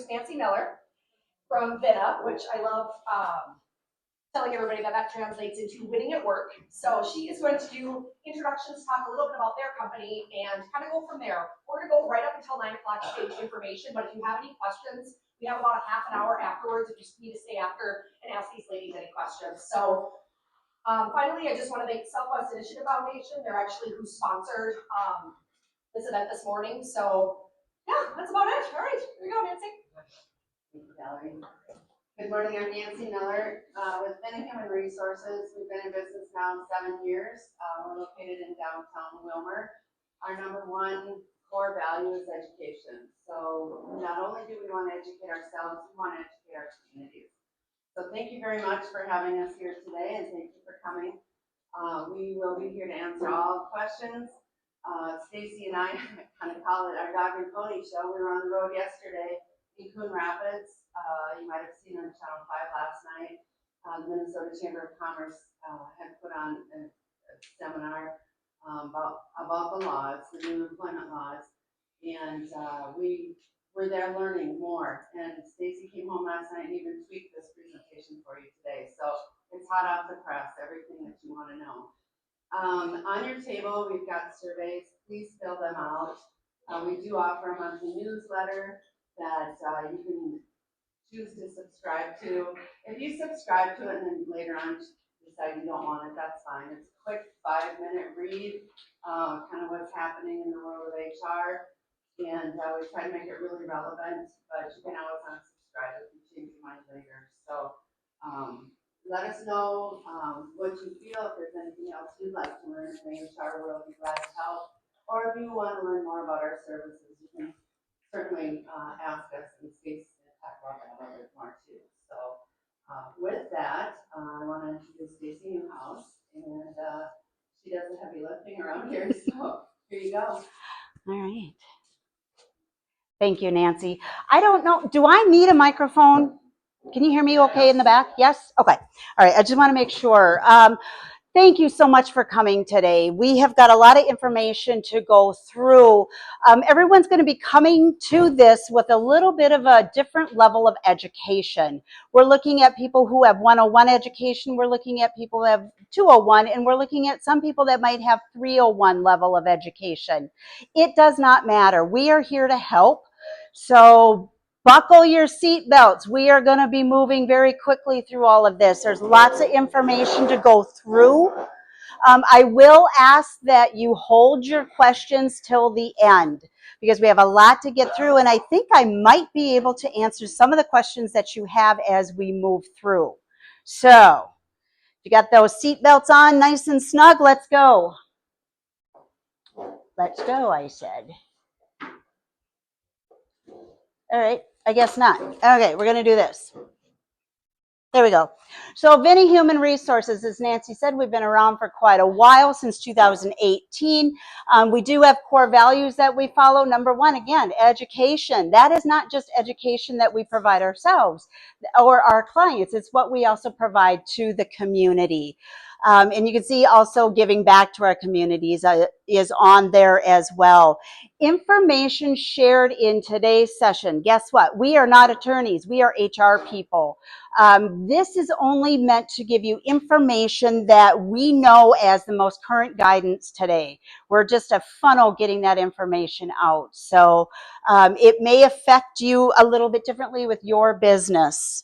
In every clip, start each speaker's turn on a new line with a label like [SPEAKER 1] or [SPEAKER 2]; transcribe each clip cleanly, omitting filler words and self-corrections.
[SPEAKER 1] introduce Nancy Miller from Vinna, which I love telling everybody that translates into winning at work. So she is going to do introductions, talk a little bit about their company, and kind of go from there. We're going to go right up until 9 o'clock to give information, but if you have any questions, we have about a half an hour afterwards if you need to stay after and ask these ladies any questions. So finally, I just want to thank Southwest Initiative Foundation. They're actually who sponsored this event this morning. So yeah, that's about it. All right, here you go, Nancy.
[SPEAKER 2] Thank you, Valerie. Good morning, I'm Nancy Miller with Vinna Human Resources. We've been in business now 7 years. We're located in downtown Wilmer. Our number one core value is education. So not only do we want to educate ourselves, we want to educate our communities. So thank you very much for having us here today, and thank you for coming. We will be here to answer all questions. Stacy and I kind of call it our dog and pony show. We were on the road yesterday in Coon Rapids. You might have seen on Channel 5 last night. The Minnesota Chamber of Commerce had put on a seminar about the laws, the new employment laws, and we were there learning more. And Stacy came home last night and even tweaked this presentation for you today. So it's hot off the press, everything that you want to know. On your table, we've got surveys. Please fill them out. We do offer a monthly newsletter that you can choose to subscribe to. If you subscribe to it and then later on decide you don't want it, that's fine. It's a quick 5-minute read, kind of what's happening in the world of HR, and we try to make it really relevant, but you can always unsubscribe if you change your mind later. So let us know what you feel. If there's anything else you'd like to learn in the HR world, we'll be glad to help. Or if you want to learn more about our services, you can certainly ask us, and Stacy's going to talk about that a little bit more too. So with that, I want to introduce Stacy Newhouse, and she does the heavy lifting around here. So here you go.
[SPEAKER 3] All right. Thank you, Nancy. I don't know, do I need a microphone? Can you hear me okay in the back? Yes? Okay. All right. I just want to make sure. Thank you so much for coming today. We have got a lot of information to go through. Everyone's going to be coming to this with a little bit of a different level of education. We're looking at people who have 101 education. We're looking at people who have 201, and we're looking at some people that might have 301 level of education. It does not matter. We are here to help. So buckle your seat belts. We are going to be moving very quickly through all of this. There's lots of information to go through. I will ask that you hold your questions till the end because we have a lot to get through, and I think I might be able to answer some of the questions that you have as we move through. So, if you got those seat belts on nice and snug, let's go. Let's go, I said. All right. I guess not. Okay, we're going to do this. There we go. So Vinna Human Resources, as Nancy said, we've been around for quite a while, since 2018. We do have core values that we follow. Number one, again, education. That is not just education that we provide ourselves or our clients. It's what we also provide to the community. And you can see also giving back to our communities is on there as well. Information shared in today's session. Guess what? We are not attorneys. We are HR people. This is only meant to give you information that we know as the most current guidance today. We're just a funnel getting that information out. So it may affect you a little bit differently with your business.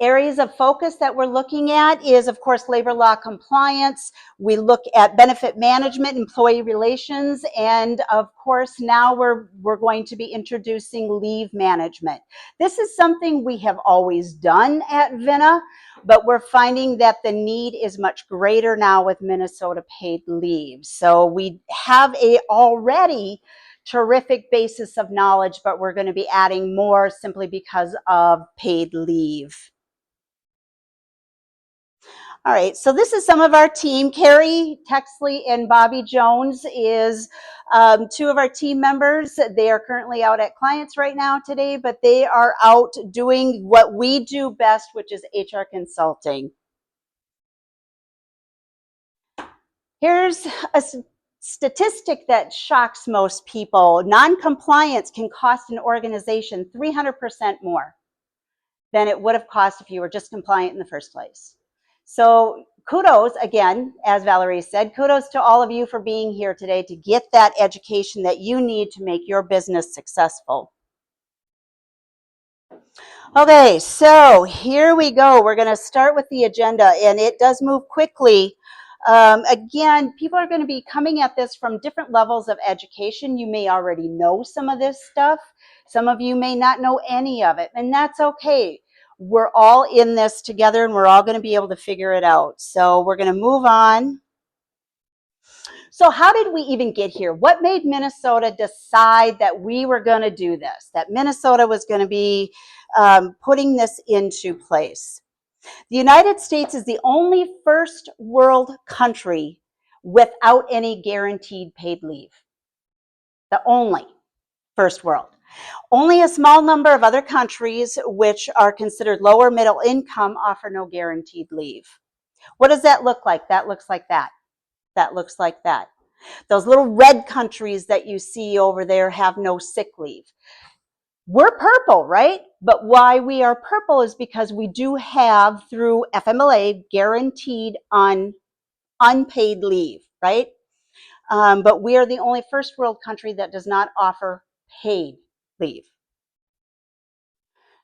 [SPEAKER 3] Areas of focus that we're looking at is, of course, labor law compliance. We look at benefit management, employee relations, and of course, now we're going to be introducing leave management. This is something we have always done at Vinna, but we're finding that the need is much greater now with Minnesota paid leave. So we have a already terrific basis of knowledge, but we're going to be adding more simply because of paid leave. All right, so this is some of our team. Carrie Texley and Bobby Jones is two of our team members. They are currently out at clients right now today, but they are out doing what we do best, which is HR consulting. Here's a statistic that shocks most people, non-compliance can cost an organization 300% more than it would have cost if you were just compliant in the first place. So kudos, again, as Valerie said, kudos to all of you for being here today to get that education that you need to make your business successful. Okay, so here we go. We're going to start with the agenda, and it does move quickly. Again, people are going to be coming at this from different levels of education. You may already know some of this stuff. Some of you may not know any of it, and that's okay. We're all in this together, and we're all going to be able to figure it out. So we're going to move on. So how did we even get here? What made Minnesota decide that we were going to do this, that Minnesota was going to be putting this into place? The United States is the only first world country without any guaranteed paid leave. The only first world. Only a small number of other countries, which are considered lower middle income, offer no guaranteed leave. What does that look like? That looks like that. That looks like that. Those little red countries that you see over there have no sick leave. We're purple, right? But why we are purple is because we do have, through FMLA, guaranteed unpaid leave, right? But we are the only first world country that does not offer paid leave.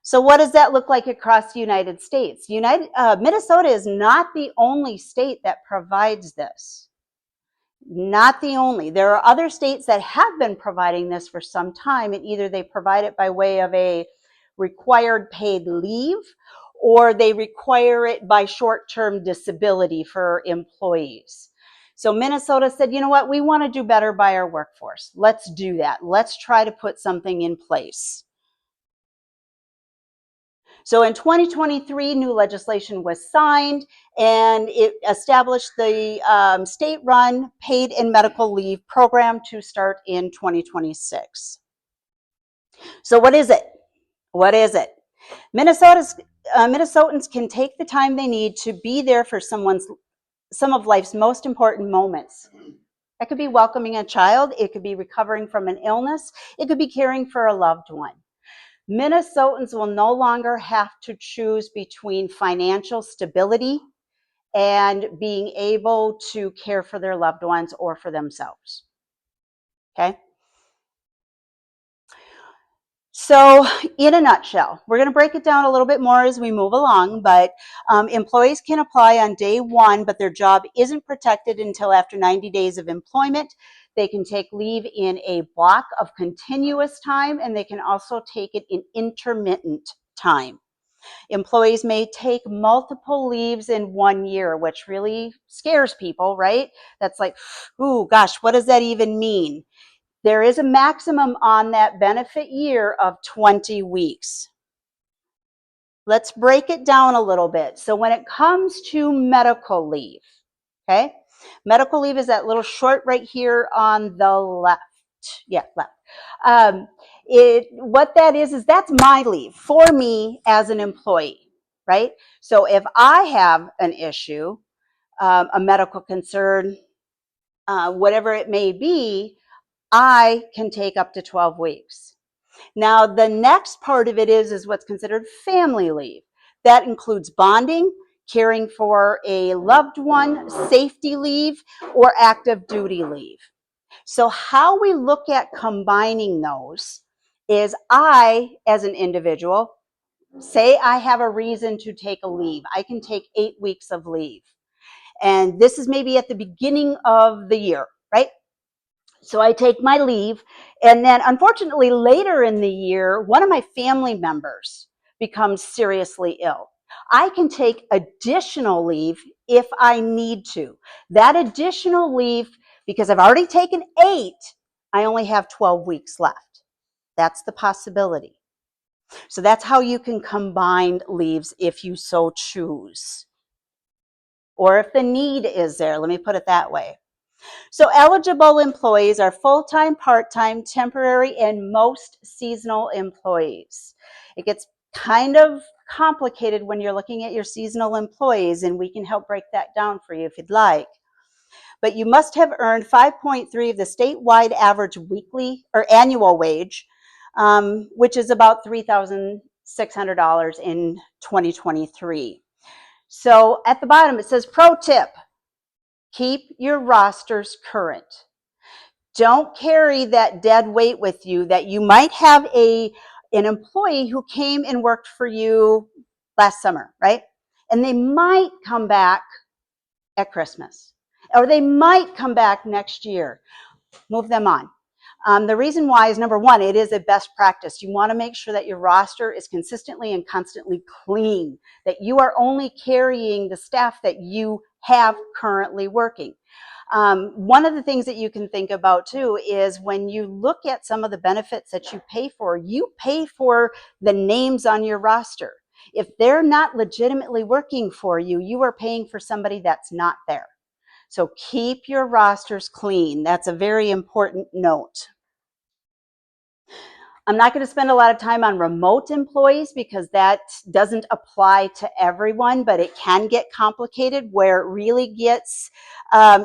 [SPEAKER 3] So what does that look like across the United States? Minnesota is not the only state that provides this. Not the only. There are other states that have been providing this for some time, and either they provide it by way of a required paid leave, or they require it by short-term disability for employees. So Minnesota said, you know what, we want to do better by our workforce. Let's do that. Let's try to put something in place. So in 2023, new legislation was signed, and it established the state-run paid and medical leave program to start in 2026. So what is it? What is it? Minnesotans can take the time they need to be there for some of life's most important moments. That could be welcoming a child. It could be recovering from an illness. It could be caring for a loved one. Minnesotans will no longer have to choose between financial stability and being able to care for their loved ones or for themselves. Okay? So in a nutshell, we're going to break it down a little bit more as we move along, but employees can apply on day one, but their job isn't protected until after 90 days of employment. They can take leave in a block of continuous time, and they can also take it in intermittent time. Employees may take multiple leaves in 1 year, which really scares people, right? That's like, ooh, gosh, what does that even mean? There is a maximum on that benefit year of 20 weeks. Let's break it down a little bit. So when it comes to medical leave, okay? Medical leave is that little short right here on the left. Yeah, left. What that is that's my leave for me as an employee, right? So if I have an issue, a medical concern, whatever it may be, I can take up to 12 weeks. Now, the next part of it is what's considered family leave. That includes bonding, caring for a loved one, safety leave, or active duty leave. So how we look at combining those is I, as an individual, say I have a reason to take a leave. I can take 8 weeks of leave. And this is maybe at the beginning of the year, right? So I take my leave, and then unfortunately later in the year, one of my family members becomes seriously ill. I can take additional leave if I need to. That additional leave, because I've already taken 8, I only have 12 weeks left. That's the possibility. So that's how you can combine leaves if you so choose. Or if the need is there, let me put it that way. So eligible employees are full-time, part-time, temporary, and most seasonal employees. It gets kind of complicated when you're looking at your seasonal employees, and we can help break that down for you if you'd like. but you must have earned 5.3 of the statewide average weekly or annual wage, which is about $3,600 in 2023. So at the bottom, it says, pro tip, keep your rosters current. Don't carry that dead weight with you that you might have an employee who came and worked for you last summer, right? And they might come back at Christmas, or they might come back next year. Move them on. The reason why is, number one, it is a best practice. You want to make sure that your roster is consistently and constantly clean, that you are only carrying the staff that you have currently working. One of the things that you can think about too is when you look at some of the benefits that you pay for the names on your roster. If they're not legitimately working for you, you are paying for somebody that's not there. So keep your rosters clean. That's a very important note. I'm not going to spend a lot of time on remote employees because that doesn't apply to everyone, but it can get complicated. Where it really gets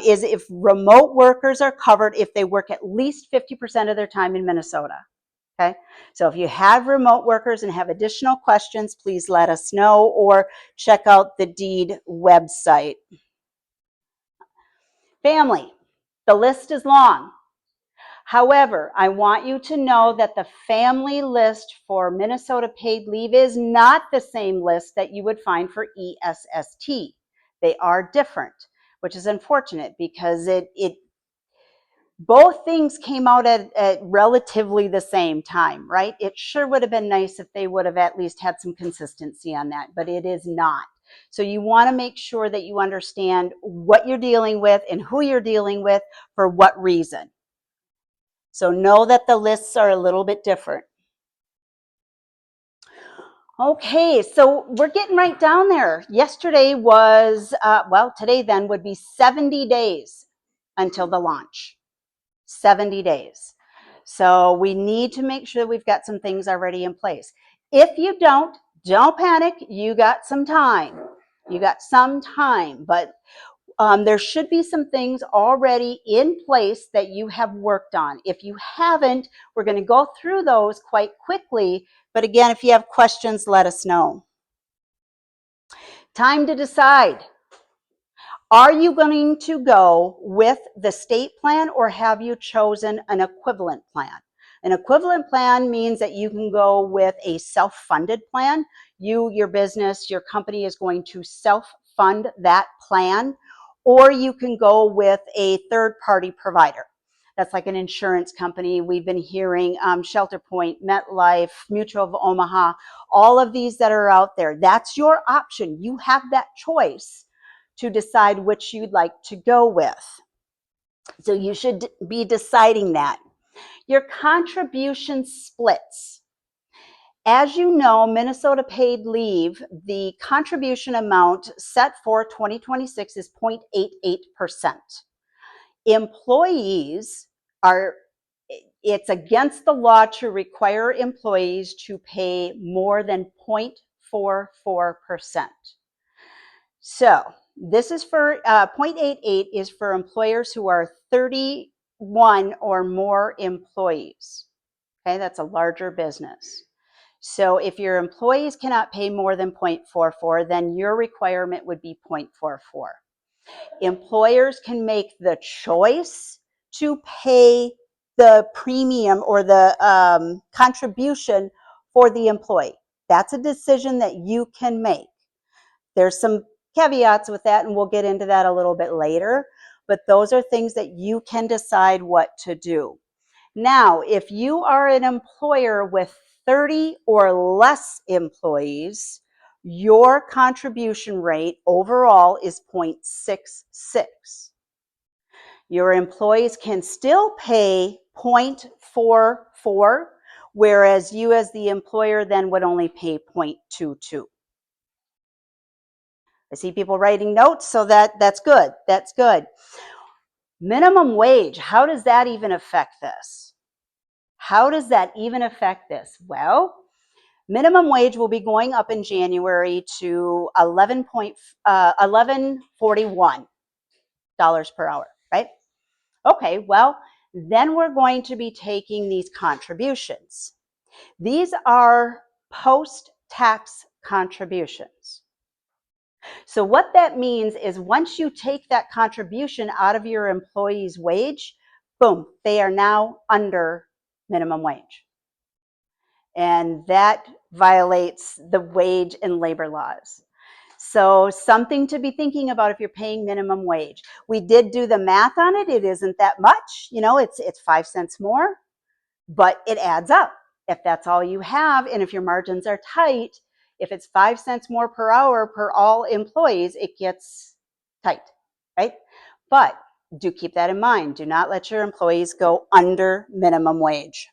[SPEAKER 3] is if remote workers are covered if they work at least 50% of their time in Minnesota. Okay, so if you have remote workers and have additional questions, please let us know or check out the deed website. Family, the list is long. However, I want you to know that the family list for Minnesota paid leave is not the same list that you would find for ESST. They are different, which is unfortunate because both things came out at relatively the same time, right? It sure would have been nice if they would have at least had some consistency on that, but it is not. So you want to make sure that you understand what you're dealing with and who you're dealing with for what reason. So know that the lists are a little bit different. Okay, so we're getting right down there. Yesterday was, today then would be 70 days until the launch. 70 days. So we need to make sure we've got some things already in place. If you don't panic. You got some time. But there should be some things already in place that you have worked on. If you haven't, we're going to go through those quite quickly. But again, if you have questions, let us know. Time to decide. Are you going to go with the state plan or have you chosen an equivalent plan? An equivalent plan means that you can go with a self-funded plan. Your business, your company is going to self-fund that plan, or you can go with a third-party provider. That's like an insurance company. We've been hearing Shelter Point, MetLife, Mutual of Omaha, all of these that are out there. That's your option. You have that choice to decide which you'd like to go with. So you should be deciding that. Your contribution splits. As you know, Minnesota paid leave, the contribution amount set for 2026 is 0.88%. Employees it's against the law to require employees to pay more than 0.44%. So this is for 0.88 is for employers who are 31 or more employees. Okay, that's a larger business. So if your employees cannot pay more than 0.44, then your requirement would be 0.44. Employers can make the choice to pay the premium or the contribution for the employee. That's a decision that you can make. There's some caveats with that, and we'll get into that a little bit later, but those are things that you can decide what to do. Now, if you are an employer with 30 or less employees, your contribution rate overall is 0.66. Your employees can still pay 0.44, whereas you as the employer then would only pay 0.22. I see people writing notes, so that's good. That's good. Minimum wage, how does that even affect this? How does that even affect this? Well, minimum wage will be going up in January to $11.41 per hour. right? Okay, well, then we're going to be taking these contributions. These are post-tax contributions. So what that means is once you take that contribution out of your employee's wage, boom, they are now under minimum wage. And that violates the wage and labor laws. So something to be thinking about if you're paying minimum wage. We did do the math on it. It isn't that much, it's 5 cents more, but it adds up. If that's all you have, and if your margins are tight, if it's 5 cents more per hour per all employees, it gets tight, right? But do keep that in mind. Do not let your employees go under minimum wage.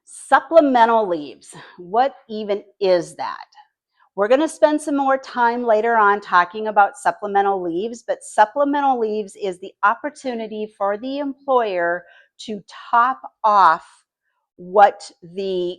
[SPEAKER 3] Supplemental leaves. What even is that? We're going to spend some more time later on talking about supplemental leaves, but supplemental leaves is the opportunity for the employer to top off what the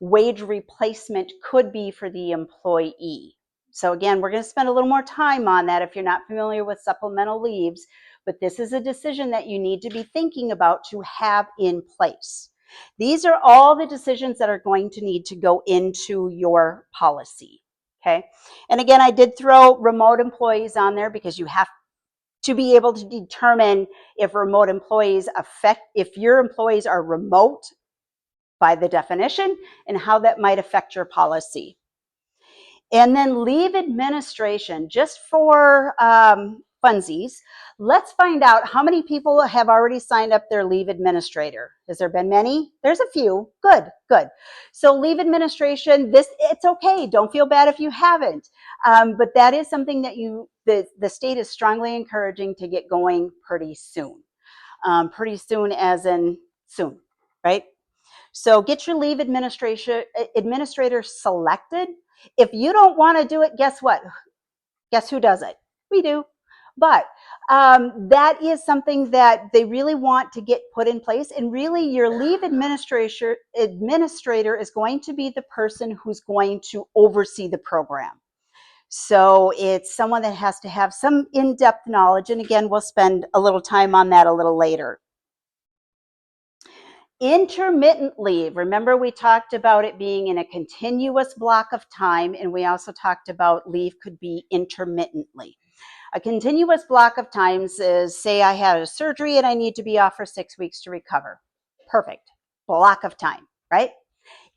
[SPEAKER 3] wage replacement could be for the employee. So again, we're going to spend a little more time on that if you're not familiar with supplemental leaves, but this is a decision that you need to be thinking about to have in place. These are all the decisions that are going to need to go into your policy, okay? And again, I did throw remote employees on there because you have to be able to determine if remote employees if your employees are remote by the definition and how that might affect your policy. And then leave administration, just for funsies, let's find out how many people have already signed up their leave administrator. Has there been many? There's a few. Good, good. So leave administration, it's okay. Don't feel bad if you haven't. But that is something that the state is strongly encouraging to get going pretty soon. Pretty soon as in soon, right? So get your leave administrator selected. If you don't want to do it, guess what? Guess who does it? We do. But that is something that they really want to get put in place. And really, your leave administrator is going to be the person who's going to oversee the program. So it's someone that has to have some in-depth knowledge. And again, we'll spend a little time on that a little later. Intermittent leave. Remember, we talked about it being in a continuous block of time, and we also talked about leave could be intermittently. A continuous block of times is, say I had a surgery and I need to be off for 6 weeks to recover. Perfect. Block of time, right?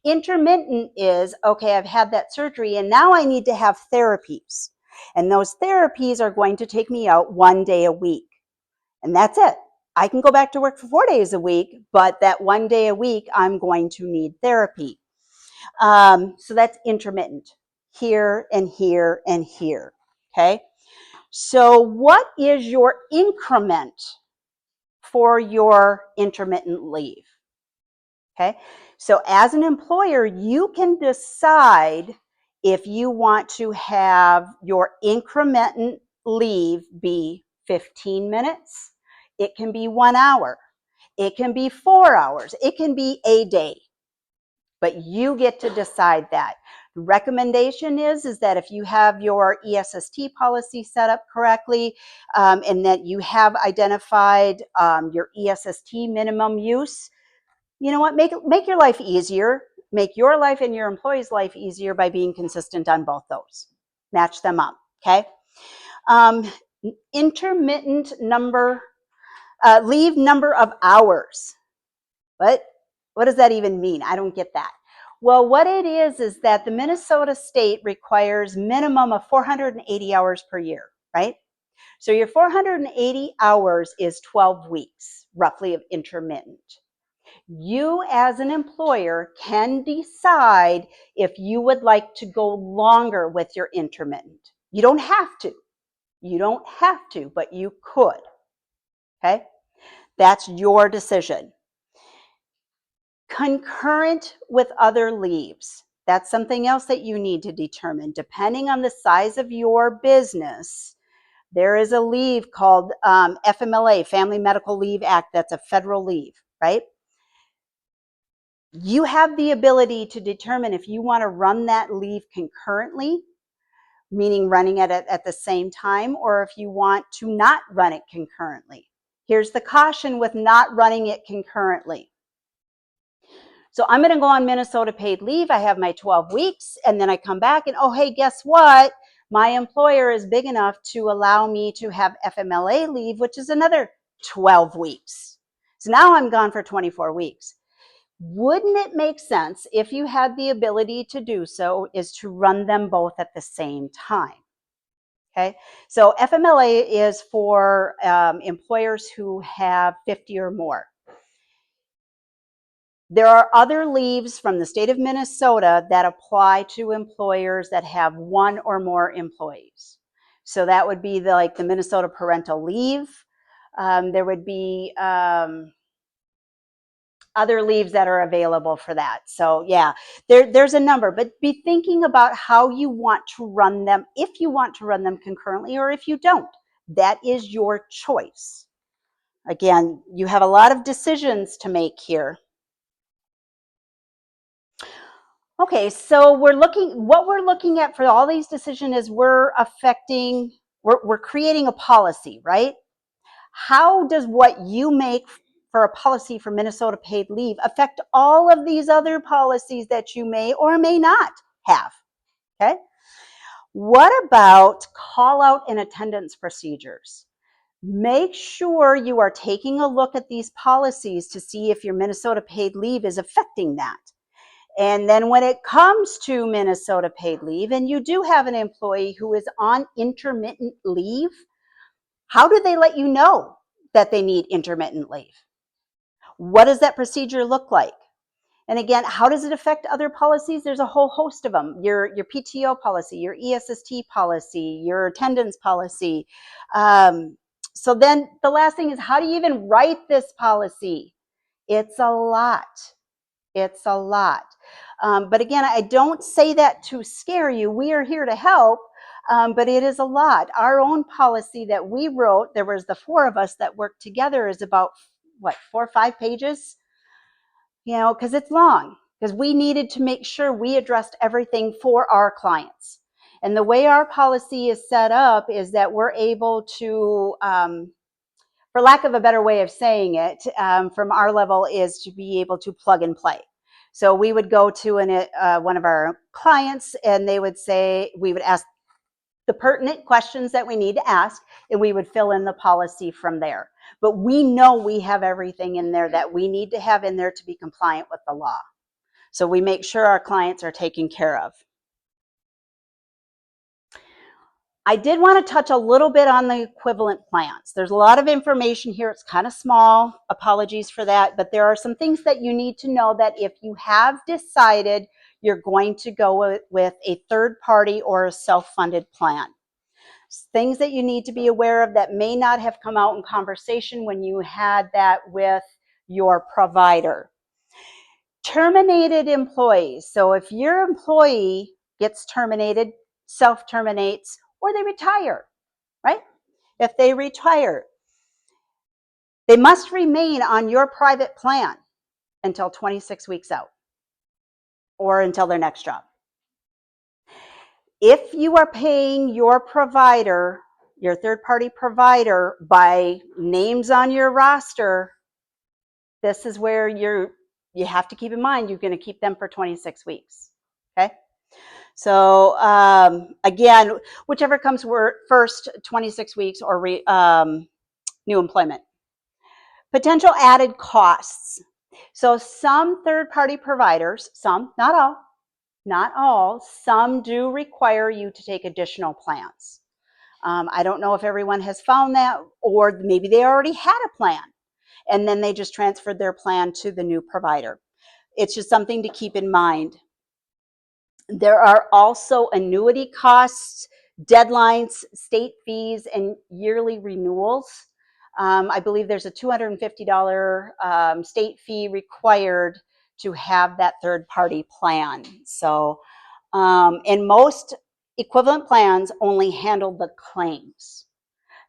[SPEAKER 3] Intermittent is, okay, I've had that surgery and now I need to have therapies. And those therapies are going to take me out 1 day a week. And that's it. I can go back to work for 4 days a week, but that 1 day a week, I'm going to need therapy. So that's intermittent, here and here and here, okay? So what is your increment for your intermittent leave? Okay, so as an employer, you can decide if you want to have your increment leave be 15 minutes, it can be 1 hour, it can be 4 hours, it can be a day, but you get to decide that. The recommendation is that if you have your ESST policy set up correctly, and that you have identified your ESST minimum use, you know what, make your life easier, make your life and your employees' life easier by being consistent on both those. Match them up, okay? Intermittent leave number of hours. What does that even mean? I don't get that. Well, what it is that the Minnesota state requires minimum of 480 hours per year, right? So your 480 hours is 12 weeks, roughly, of intermittent. You as an employer can decide if you would like to go longer with your intermittent. You don't have to. You don't have to, but you could. Okay? That's your decision. Concurrent with other leaves. That's something else that you need to determine. Depending on the size of your business, there is a leave called FMLA, Family Medical Leave Act. That's a federal leave, right? You have the ability to determine if you want to run that leave concurrently meaning running it at the same time, or if you want to not run it concurrently. Here's the caution with not running it concurrently. So I'm going to go on Minnesota paid leave. I have my 12 weeks, and then I come back and, oh, hey, guess what? My employer is big enough to allow me to have FMLA leave, which is another 12 weeks. So now I'm gone for 24 weeks. Wouldn't it make sense, if you had the ability to do so, is to run them both at the same time? Okay, so FMLA is for employers who have 50 or more. There are other leaves from the state of Minnesota that apply to employers that have one or more employees. So that would be like the Minnesota parental leave. There would be other leaves that are available for that. So yeah, there's a number, but be thinking about how you want to run them, if you want to run them concurrently or if you don't. That is your choice. Again, you have a lot of decisions to make here. Okay, so what we're looking at for all these decisions is we're creating a policy, right? How does what you make for a policy for Minnesota paid leave affect all of these other policies that you may or may not have? Okay. What about call out and attendance procedures? Make sure you are taking a look at these policies to see if your Minnesota paid leave is affecting that. And then when it comes to Minnesota paid leave, and you do have an employee who is on intermittent leave, how do they let you know that they need intermittent leave? What does that procedure look like? And again, how does it affect other policies? There's a whole host of them. Your PTO policy, your ESST policy, your attendance policy. So then the last thing is, how do you even write this policy? It's a lot. It's a lot. But again, I don't say that to scare you. We are here to help, but it is a lot. Our own policy that we wrote, there was the 4 of us that worked together, is about, what, 4 or 5 pages? You know, because it's long, because we needed to make sure we addressed everything for our clients. And the way our policy is set up is that we're able to, for lack of a better way of saying it, from our level, is to be able to plug and play. So we would go to one of our clients, and they would say, we would ask the pertinent questions that we need to ask, and we would fill in the policy from there. But we know we have everything in there that we need to have in there to be compliant with the law. So we make sure our clients are taken care of. I did want to touch a little bit on the equivalent plans. There's a lot of information here. It's kind of small. Apologies for that. But there are some things that you need to know, that if you have decided you're going to go with a third party or a self-funded plan. Things that you need to be aware of that may not have come out in conversation when you had that with your provider. Terminated employees. So if your employee gets terminated, self-terminates, or they retire, right? If they retire, they must remain on your private plan until 26 weeks out, or until their next job. If you are paying your provider, your third-party provider, by names on your roster, this is where you have to keep in mind you're going to keep them for 26 weeks. Okay? So again, whichever comes first, 26 weeks or new employment. Potential added costs. So some third-party providers, some, not all, some do require you to take additional plans. I don't know if everyone has found that, or maybe they already had a plan and then they just transferred their plan to the new provider. It's just something to keep in mind. There are also annuity costs, deadlines, state fees, and yearly renewals. I believe there's a $250 state fee required to have that third-party plan. So, and most equivalent plans only handle the claims.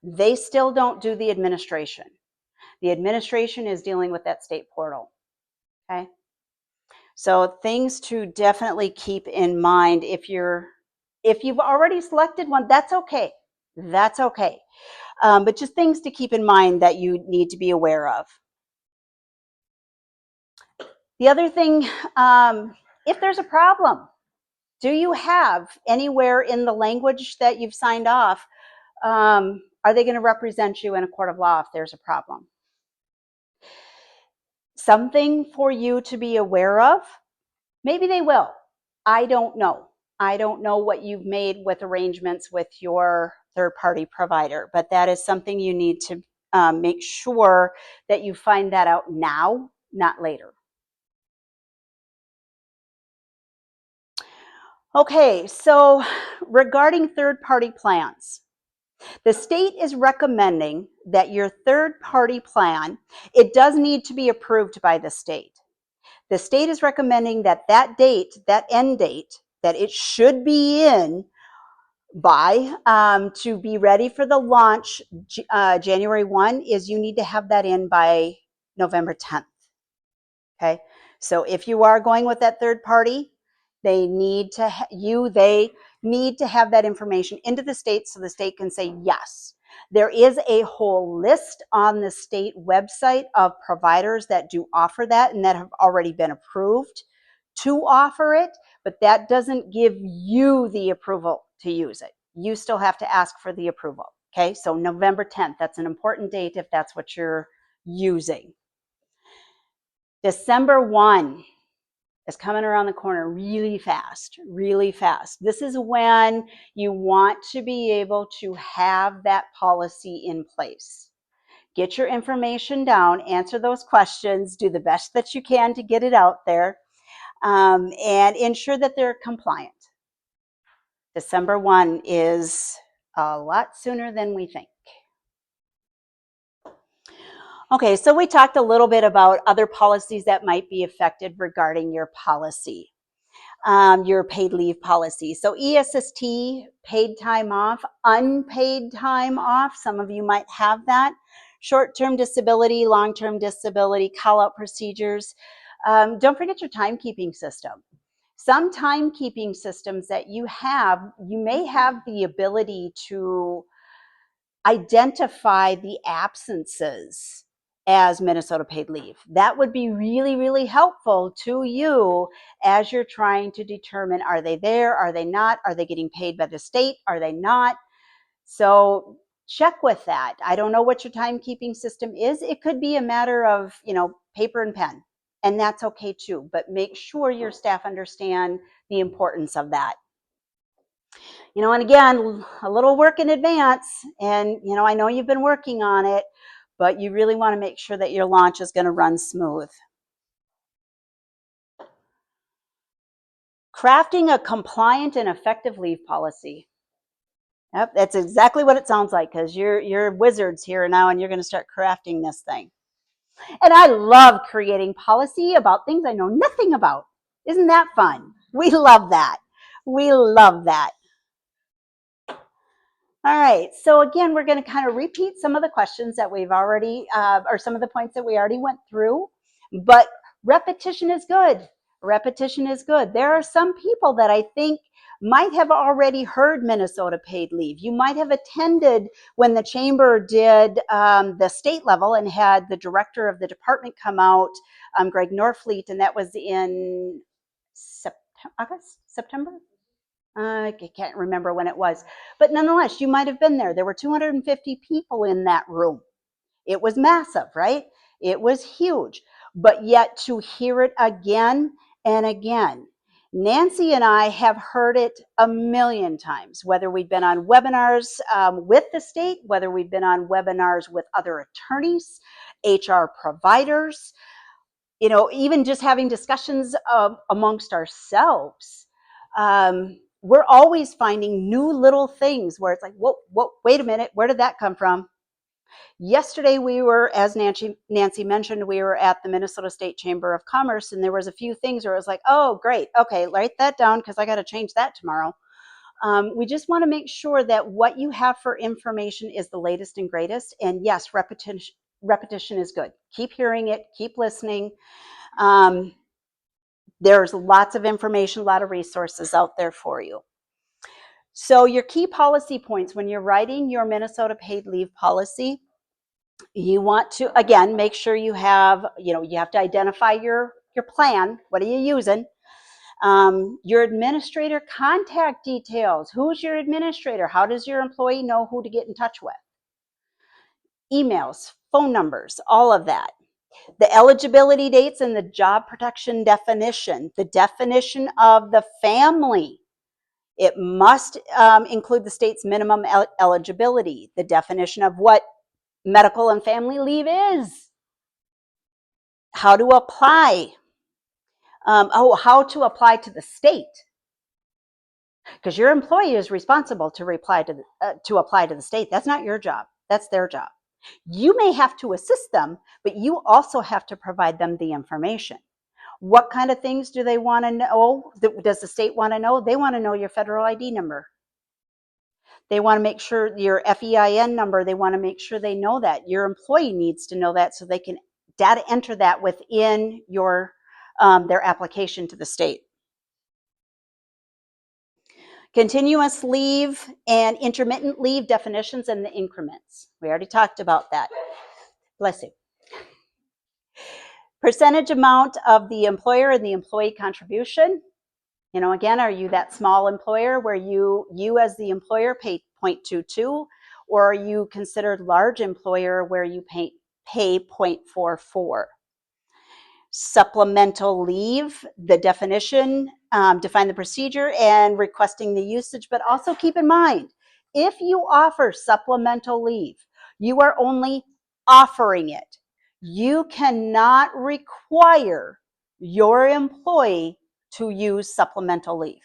[SPEAKER 3] They still don't do the administration. The administration is dealing with that state portal. Okay. So things to definitely keep in mind if you're If you've already selected one, that's okay. That's okay. But just things to keep in mind that you need to be aware of. The other thing, if there's a problem, do you have anywhere in the language that you've signed off, are they going to represent you in a court of law if there's a problem? Something for you to be aware of. Maybe they will. I don't know. I don't know what you've made with arrangements with your third-party provider, but that is something you need to make sure that you find that out now, not later. Okay, so regarding third-party plans, the state is recommending that your third-party plan, it does need to be approved by the state. The state is recommending that that date, that end date, that it should be in by to be ready for the launch January 1 is you need to have that in by November 10th. Okay, so if you are going with that third party, they need to have that information into the state so the state can say yes. There is a whole list on the state website of providers that do offer that and that have already been approved to offer it, but that doesn't give you the approval to use it. You still have to ask for the approval. Okay, so November 10th, that's an important date if that's what you're using. December 1 is coming around the corner really fast, really fast. This is when you want to be able to have that policy in place. Get your information down, answer those questions, do the best that you can to get it out there, and ensure that they're compliant. December 1 is a lot sooner than we think. Okay, so we talked a little bit about other policies that might be affected regarding your policy, your paid leave policy. So ESST, paid time off, unpaid time off, some of you might have that. Short-term disability, long-term disability, call-out procedures. Don't forget your timekeeping system. Some timekeeping systems that you have, you may have the ability to identify the absences as Minnesota paid leave. That would be really, really helpful to you as you're trying to determine, are they there? Are they not? Are they getting paid by the state? Are they not? So check with that. I don't know what your timekeeping system is. It could be a matter of, paper and pen, and that's okay too. But make sure your staff understand the importance of that. And again, a little work in advance, and I know you've been working on it, but you really want to make sure that your launch is going to run smooth. Crafting a compliant and effective leave policy. Yep, that's exactly what it sounds like, because you're wizards here now and you're going to start crafting this thing. And I love creating policy about things I know nothing about. Isn't that fun? We love that. We love that. All right, so again, we're going to kind of repeat some of the questions that we've already, or some of the points that we already went through, but repetition is good. Repetition is good. There are some people that I think might have already heard Minnesota paid leave. You might have attended when the chamber did the state level and had the director of the department come out, Greg Norfleet, and that was in September? I can't remember when it was, but nonetheless, you might have been there. There were 250 people in that room. It was massive, right? It was huge, but yet to hear it again and again. Nancy and I have heard it a million times, whether we've been on webinars with the state, whether we've been on webinars with other attorneys, HR providers, even just having discussions amongst ourselves. We're always finding new little things where it's like, whoa, wait a minute, where did that come from? Yesterday we were, as Nancy mentioned, we were at the Minnesota State Chamber of Commerce, and there was a few things where it was like, oh, great, okay, write that down because I got to change that tomorrow. We just want to make sure that what you have for information is the latest and greatest. And yes, repetition is good. Keep hearing it, keep listening. There's lots of information, a lot of resources out there for you. So your key policy points when you're writing your Minnesota paid leave policy, you want to, again, make sure you have, you have to identify your plan. What are you using? Your administrator contact details. Who's your administrator? How does your employee know who to get in touch with? Emails, phone numbers, all of that. The eligibility dates and the job protection definition. The definition of the family. It must include the state's minimum eligibility. The definition of what medical and family leave is. How to apply. How to apply to the state. Because your employee is responsible to apply to the state. That's not your job. That's their job. You may have to assist them, but you also have to provide them the information. What kind of things do they want to know? Does the state want to know? They want to know your federal ID number. They want to make sure your FEIN number, they want to make sure they know that. Your employee needs to know that so they can data enter that within their application to the state. Continuous leave and intermittent leave definitions and the increments. We already talked about that. Bless you. Percentage amount of the employer and the employee contribution. Again, are you that small employer where you as the employer pay 0.22, or are you considered large employer where you pay 0.44? Supplemental leave, the definition, define the procedure and requesting the usage, but also keep in mind, if you offer supplemental leave, you are only offering it. You cannot require your employee to use supplemental leave.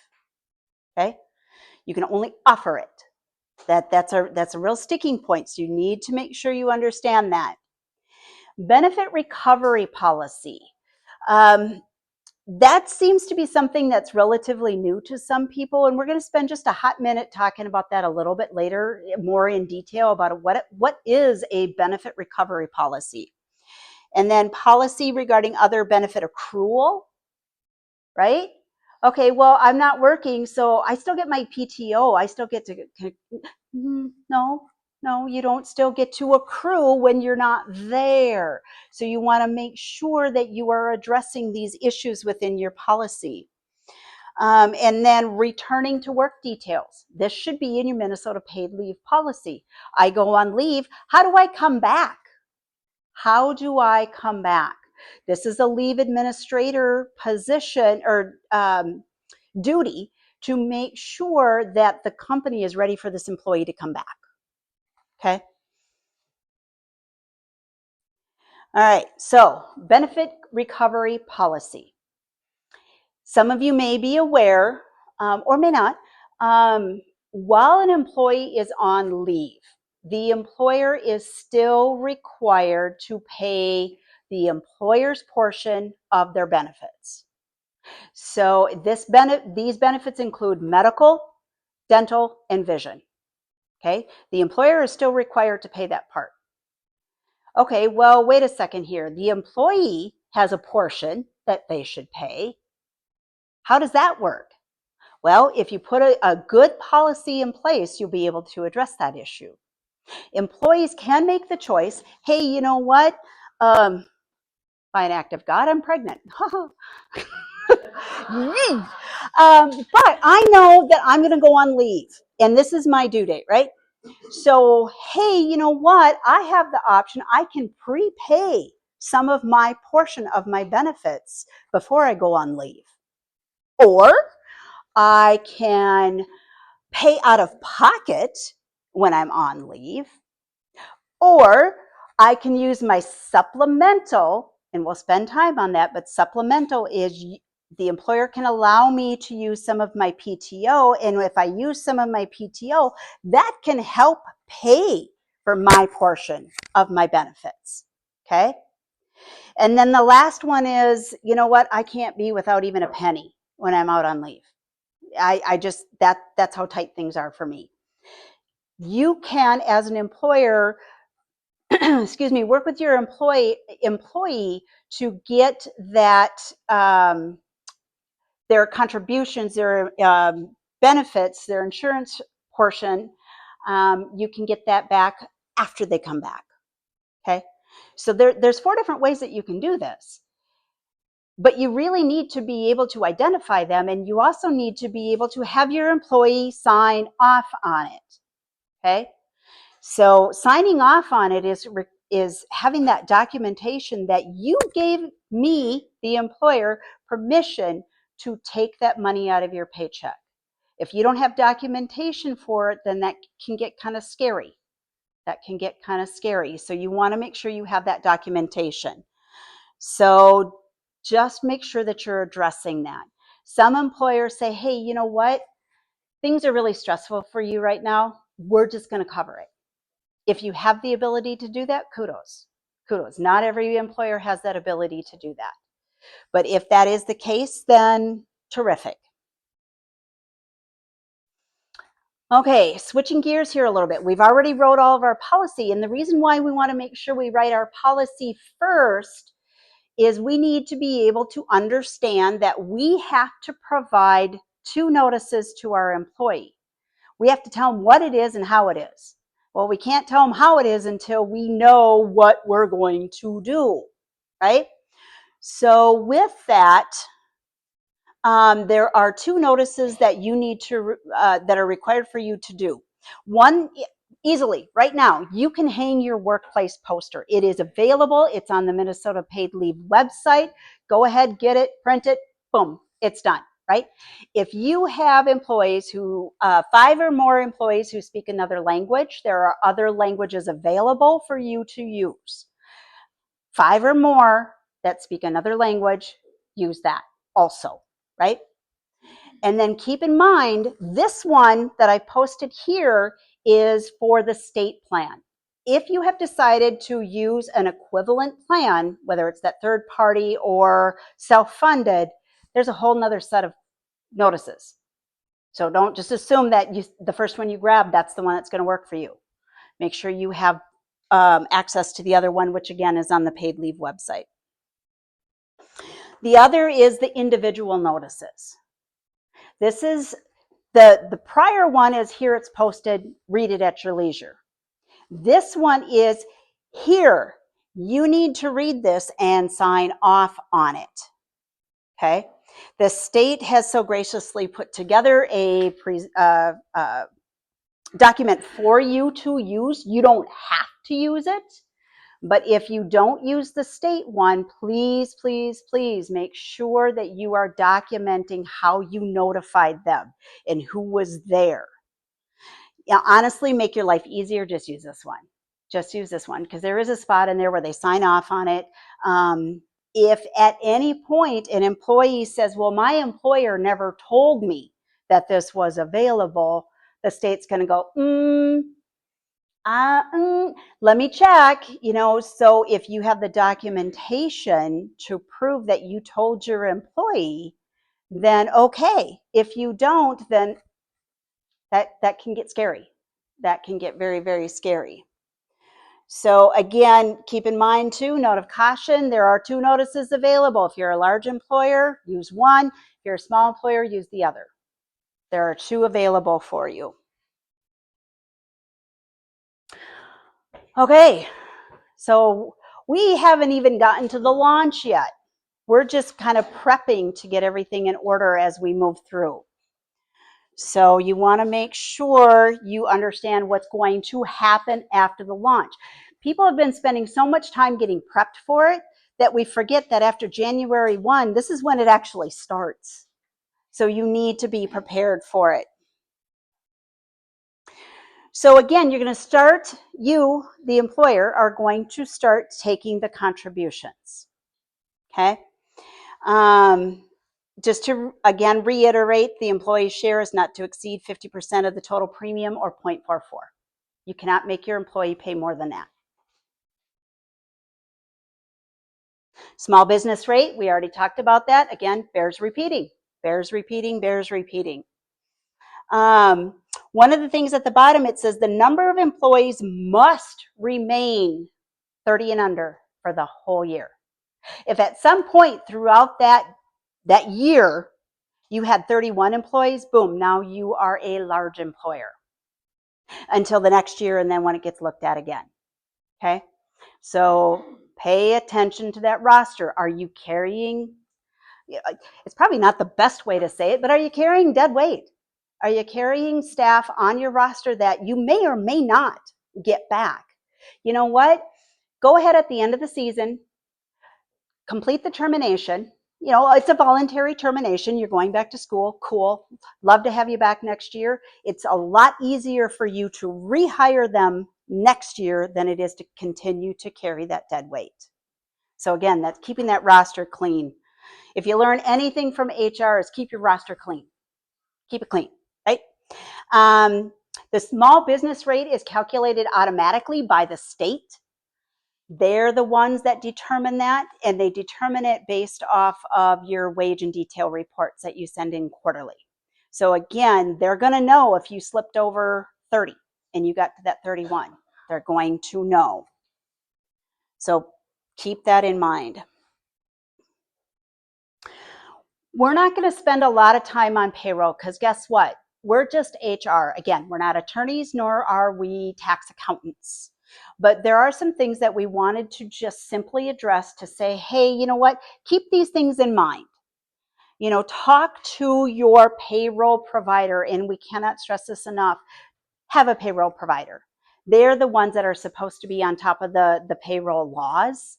[SPEAKER 3] Okay? You can only offer it. That's a real sticking point. So you need to make sure you understand that. Benefit recovery policy. That seems to be something that's relatively new to some people, and we're going to spend just a hot minute talking about that a little bit later, more in detail about what is a benefit recovery policy. And then policy regarding other benefit accrual, right? Okay, well, I'm not working, so I still get my PTO. I still get to, no, you don't still get to accrue when you're not there. So you want to make sure that you are addressing these issues within your policy. And then returning to work details. This should be in your Minnesota paid leave policy. I go on leave. How do I come back? How do I come back? This is a leave administrator position or duty to make sure that the company is ready for this employee to come back. Okay. All right. So benefit recovery policy. Some of you may be aware or may not. While an employee is on leave, the employer is still required to pay the employer's portion of their benefits. So these benefits include medical, dental, and vision. Okay, the employer is still required to pay that part. Okay, well, wait a second here. The employee has a portion that they should pay. How does that work? Well, if you put a good policy in place, you'll be able to address that issue. Employees can make the choice, hey, you know what? By an act of God, I'm pregnant. But I know that I'm going to go on leave, and this is my due date, right? So, hey, you know what? I have the option. I can prepay some of my portion of my benefits before I go on leave. Or I can pay out of pocket when I'm on leave. Or I can use my supplemental, and we'll spend time on that, but supplemental is the employer can allow me to use some of my PTO, and if I use some of my PTO, that can help pay for my portion of my benefits, okay? And then the last one is, you know what, I can't be without even a penny when I'm out on leave. That's how tight things are for me. You can, as an employer, excuse me, work with your employee to get that their contributions, their benefits, their insurance portion, you can get that back after they come back. Okay, so there's 4 different ways that you can do this. But you really need to be able to identify them, and you also need to be able to have your employee sign off on it. Okay, so signing off on it is having that documentation that you gave me, the employer, permission to take that money out of your paycheck. If you don't have documentation for it, then that can get kind of scary. So you want to make sure you have that documentation. So just make sure that you're addressing that. Some employers say, hey, you know what? Things are really stressful for you right now. We're just going to cover it. If you have the ability to do that, kudos. Not every employer has that ability to do that. But if that is the case, then terrific. Okay, switching gears here a little bit. We've already wrote all of our policy, and the reason why we want to make sure we write our policy first is we need to be able to understand that we have to provide 2 notices to our employee. We have to tell them what it is and how it is. Well, we can't tell them how it is until we know what we're going to do, right? So with that, there are 2 notices that you need to that are required for you to do. One, easily right now, you can hang your workplace poster. It is available. It's on the Minnesota Paid Leave website. Go ahead, get it, print it, boom, it's done, right? If you have employees who 5 or more employees who speak another language, there are other languages available for you to use. 5 or more that speak another language, use that also, right? And then keep in mind, this one that I posted here is for the state plan. If you have decided to use an equivalent plan, whether it's that third party or self-funded, there's a whole nother set of notices. So don't just assume that the first one you grab, that's the one that's going to work for you. Make sure you have access to the other one, which again is on the Paid Leave website. The other is the individual notices. This is the prior one is here, it's posted, read it at your leisure. This one is here, you need to read this and sign off on it. Okay, the state has so graciously put together a document for you to use. You don't have to use it, but if you don't use the state one, please, please, please make sure that you are documenting how you notified them and who was there. Yeah, honestly, make your life easier. Just use this one. Just use this one because there is a spot in there where they sign off on it. If at any point an employee says, well, my employer never told me that this was available, the state's going to go, let me check, so if you have the documentation to prove that you told your employee, then okay. If you don't, then that can get scary. That can get very, very scary. So again, keep in mind too, note of caution, there are 2 notices available. If you're a large employer, use one. If you're a small employer, use the other. There are 2 available for you. Okay, so we haven't even gotten to the launch yet. We're just kind of prepping to get everything in order as we move through. So you want to make sure you understand what's going to happen after the launch. People have been spending so much time getting prepped for it that we forget that after January 1, this is when it actually starts. So you need to be prepared for it. So again, you're going to start, you, the employer, are going to start taking the contributions. Okay? Just to, again, reiterate, the employee share is not to exceed 50% of the total premium or 0.44. You cannot make your employee pay more than that. Small business rate, we already talked about that. Again, bears repeating, bears repeating, bears repeating. One of the things at the bottom, it says the number of employees must remain 30 and under for the whole year. If at some point throughout that year, You had 31 employees, boom, now you are a large employer until the next year and then when it gets looked at again. Okay? So pay attention to that roster. Are you carrying, it's probably not the best way to say it, but are you carrying dead weight? Are you carrying staff on your roster that you may or may not get back? You know what? Go ahead at the end of the season, complete the termination. You know, it's a voluntary termination. You're going back to school. Cool. Love to have you back next year. It's a lot easier for you to rehire them next year than it is to continue to carry that dead weight. So again, that's keeping that roster clean. If you learn anything from HR, is keep your roster clean. Keep it clean, right? The small business rate is calculated automatically by the state. They're the ones that determine that, and they determine it based off of your wage and detail reports that you send in quarterly. So again, they're going to know if you slipped over 30 and you got to that 31. They're going to know. So keep that in mind. We're not going to spend a lot of time on payroll because guess what? We're just HR. Again, we're not attorneys, nor are we tax accountants. But there are some things that we wanted to just simply address to say, hey, you know what? Keep these things in mind. You know, talk to your payroll provider, and we cannot stress this enough. Have a payroll provider. They're the ones that are supposed to be on top of the payroll laws.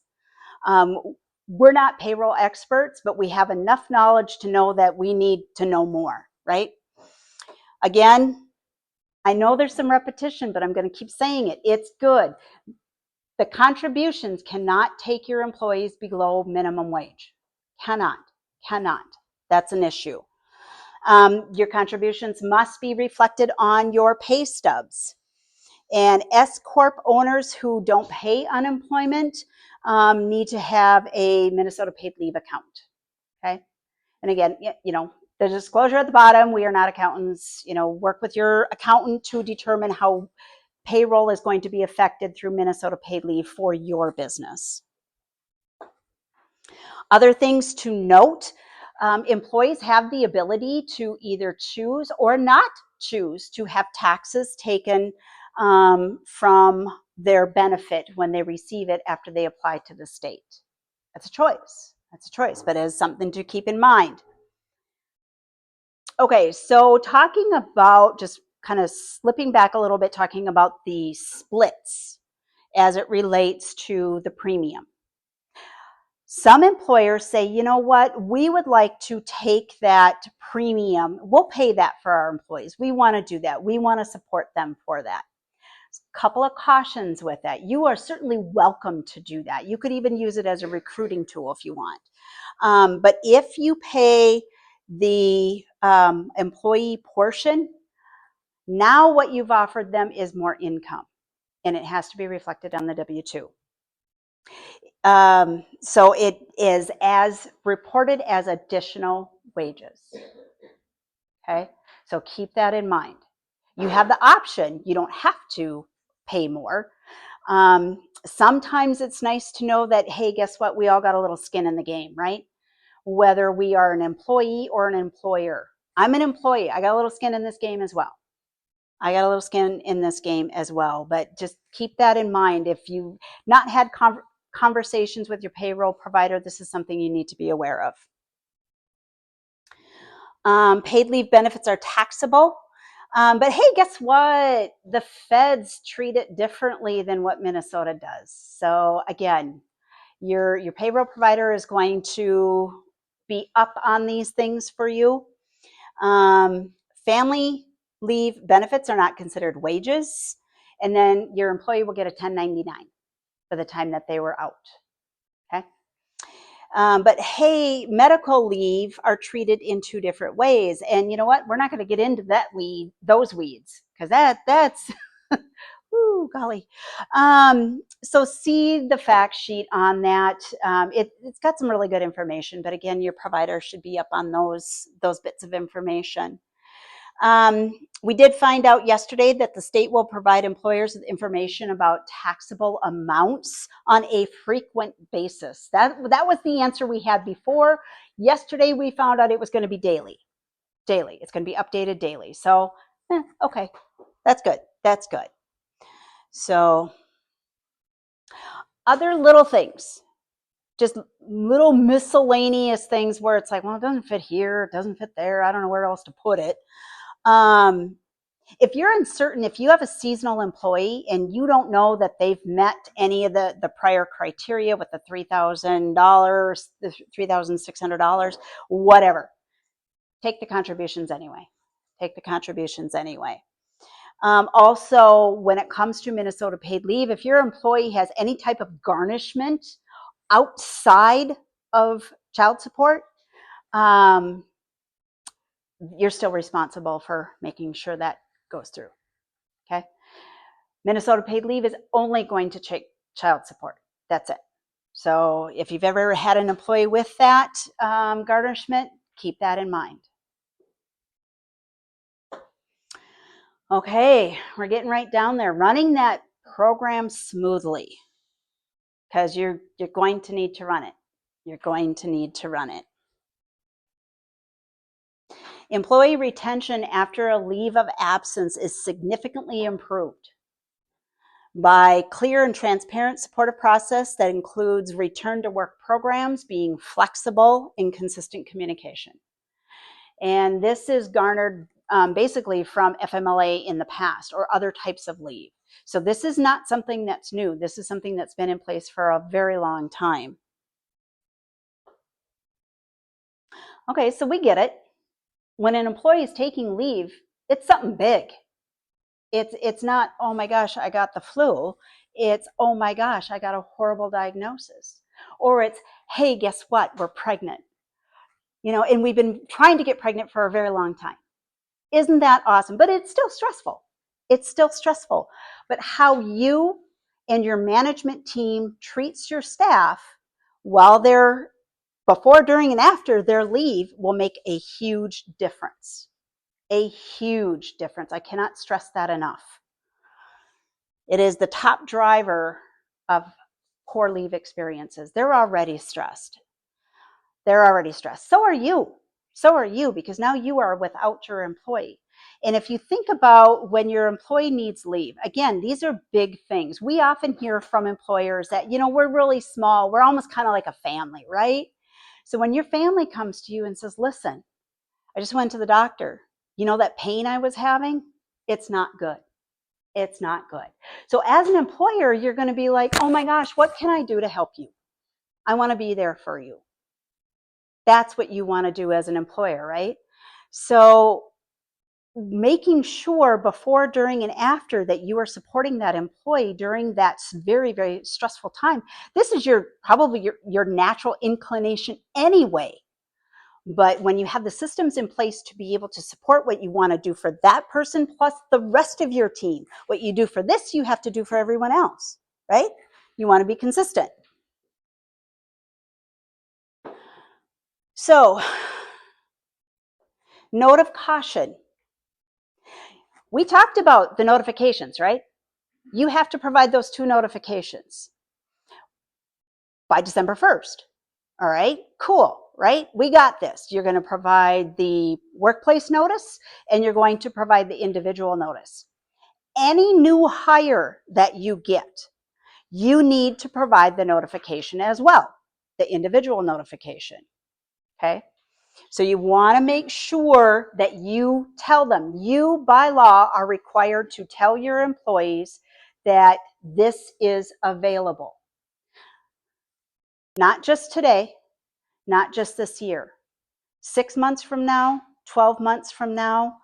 [SPEAKER 3] We're not payroll experts, but we have enough knowledge to know that we need to know more, right? Again, I know there's some repetition, but I'm going to keep saying it. It's good. The contributions cannot take your employees below minimum wage. Cannot. That's an issue. Your contributions must be reflected on your pay stubs. And S Corp owners who don't pay unemployment need to have a Minnesota paid leave account. Okay. And again, you know, the disclosure at the bottom, we are not accountants. You know, work with your accountant to determine how payroll is going to be affected through Minnesota paid leave for your business. Other things to note, employees have the ability to either choose or not choose to have taxes taken from their benefit when they receive it after they apply to the state. That's a choice. That's a choice, but it is something to keep in mind. Okay, so talking about, just kind of slipping back a little bit, talking about the splits as it relates to the premium. Some employers say, you know what, we would like to take that premium, we'll pay that for our employees. We want to do that. We want to support them for that. A couple of cautions with that. You are certainly welcome to do that. You could even use it as a recruiting tool if you want. But if you pay the employee portion, now what you've offered them is more income, and it has to be reflected on the W-2. So it is as reported as additional wages. Okay, so keep that in mind. You have the option, you don't have to pay more. Sometimes it's nice to know that, hey, guess what? We all got a little skin in the game, right? Whether we are an employee or an employer. I'm an employee. I got a little skin in this game as well. But just keep that in mind. If you've not had conversations with your payroll provider, this is something you need to be aware of. Paid leave benefits are taxable. But hey, guess what? The feds treat it differently than what Minnesota does. So again, your payroll provider is going to be up on these things for you. Family leave benefits are not considered wages. And then your employee will get a 1099 for the time that they were out. Okay. But hey, medical leave are treated in two different ways. And you know what? We're not going to get into those weeds, because that's, ooh, golly. So see the fact sheet on that. It's got some really good information, but again, your provider should be up on those bits of information. We did find out yesterday that the state will provide employers with information about taxable amounts on a frequent basis. That was the answer we had before. Yesterday, we found out it was going to be daily. daily. It's going to be updated daily. So, okay, that's good. That's good. So, other little things, just little miscellaneous things where it's like, well, it doesn't fit here, it doesn't fit there, I don't know where else to put it. If you're uncertain, if you have a seasonal employee and you don't know that they've met any of the prior criteria with the $3,000, the $3,600, whatever, take the contributions anyway. Take the contributions anyway. Also, when it comes to Minnesota paid leave, if your employee has any type of garnishment outside of child support, you're still responsible for making sure that goes through. Okay. Minnesota paid leave is only going to take child support. That's it. So if you've ever had an employee with that garnishment, keep that in mind. Okay, we're getting right down there. Running that program smoothly, because you're going to need to run it. You're going to need to run it. Employee retention after a leave of absence is significantly improved by clear and transparent supportive process that includes return to work programs, being flexible and consistent communication. And this is garnered basically from FMLA in the past or other types of leave. So this is not something that's new. This is something that's been in place for a very long time. Okay, so we get it. When an employee is taking leave, it's something big. It's not, oh my gosh, I got the flu. It's, oh my gosh, I got a horrible diagnosis. Or it's, hey, guess what? We're pregnant. You know, and we've been trying to get pregnant for a very long time. Isn't that awesome? But it's still stressful. It's still stressful. But how you and your management team treats your staff while they're before, during, and after their leave will make a huge difference. A huge difference. I cannot stress that enough. It is the top driver of poor leave experiences. They're already stressed. They're already stressed. So are you. So are you, because now you are without your employee. And if you think about when your employee needs leave, again, these are big things. We often hear from employers that, you know, we're really small. We're almost kind of like a family, right? So when your family comes to you and says, listen, I just went to the doctor. You know that pain I was having? It's not good. It's not good. So as an employer, you're going to be like, oh my gosh, what can I do to help you? I want to be there for you. That's what you want to do as an employer, right? So making sure before, during, and after that you are supporting that employee during that very, very stressful time. This is probably your natural inclination anyway. But when you have the systems in place to be able to support what you want to do for that person plus the rest of your team, what you do for this, you have to do for everyone else, right? You want to be consistent. So, note of caution. We talked about the notifications, right? You have to provide those 2 notifications by December 1st. All right, cool, right? We got this. You're going to provide the workplace notice and you're going to provide the individual notice. Any new hire that you get, you need to provide the notification as well, the individual notification, okay? So you want to make sure that you tell them, you by law are required to tell your employees that this is available. Not just today, not just this year. 6 months from now, 12 months from now,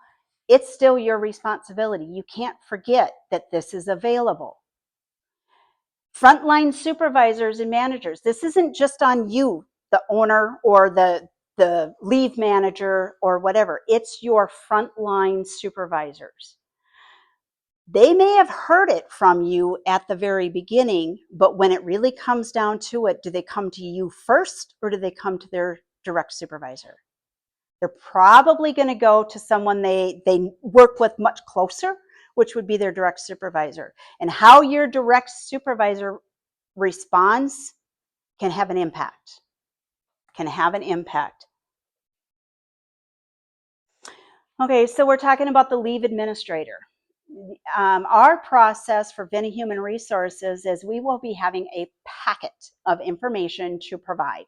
[SPEAKER 3] it's still your responsibility. You can't forget that this is available. Frontline supervisors and managers, this isn't just on you, the owner or the leave manager or whatever. It's your frontline supervisors. They may have heard it from you at the very beginning, but when it really comes down to it, do they come to you first or do they come to their direct supervisor? They're probably going to go to someone they work with much closer, which would be their direct supervisor. And how your direct supervisor responds can have an impact. Okay, so we're talking about the leave administrator. Our process for Vinna Human Resources is we will be having a packet of information to provide.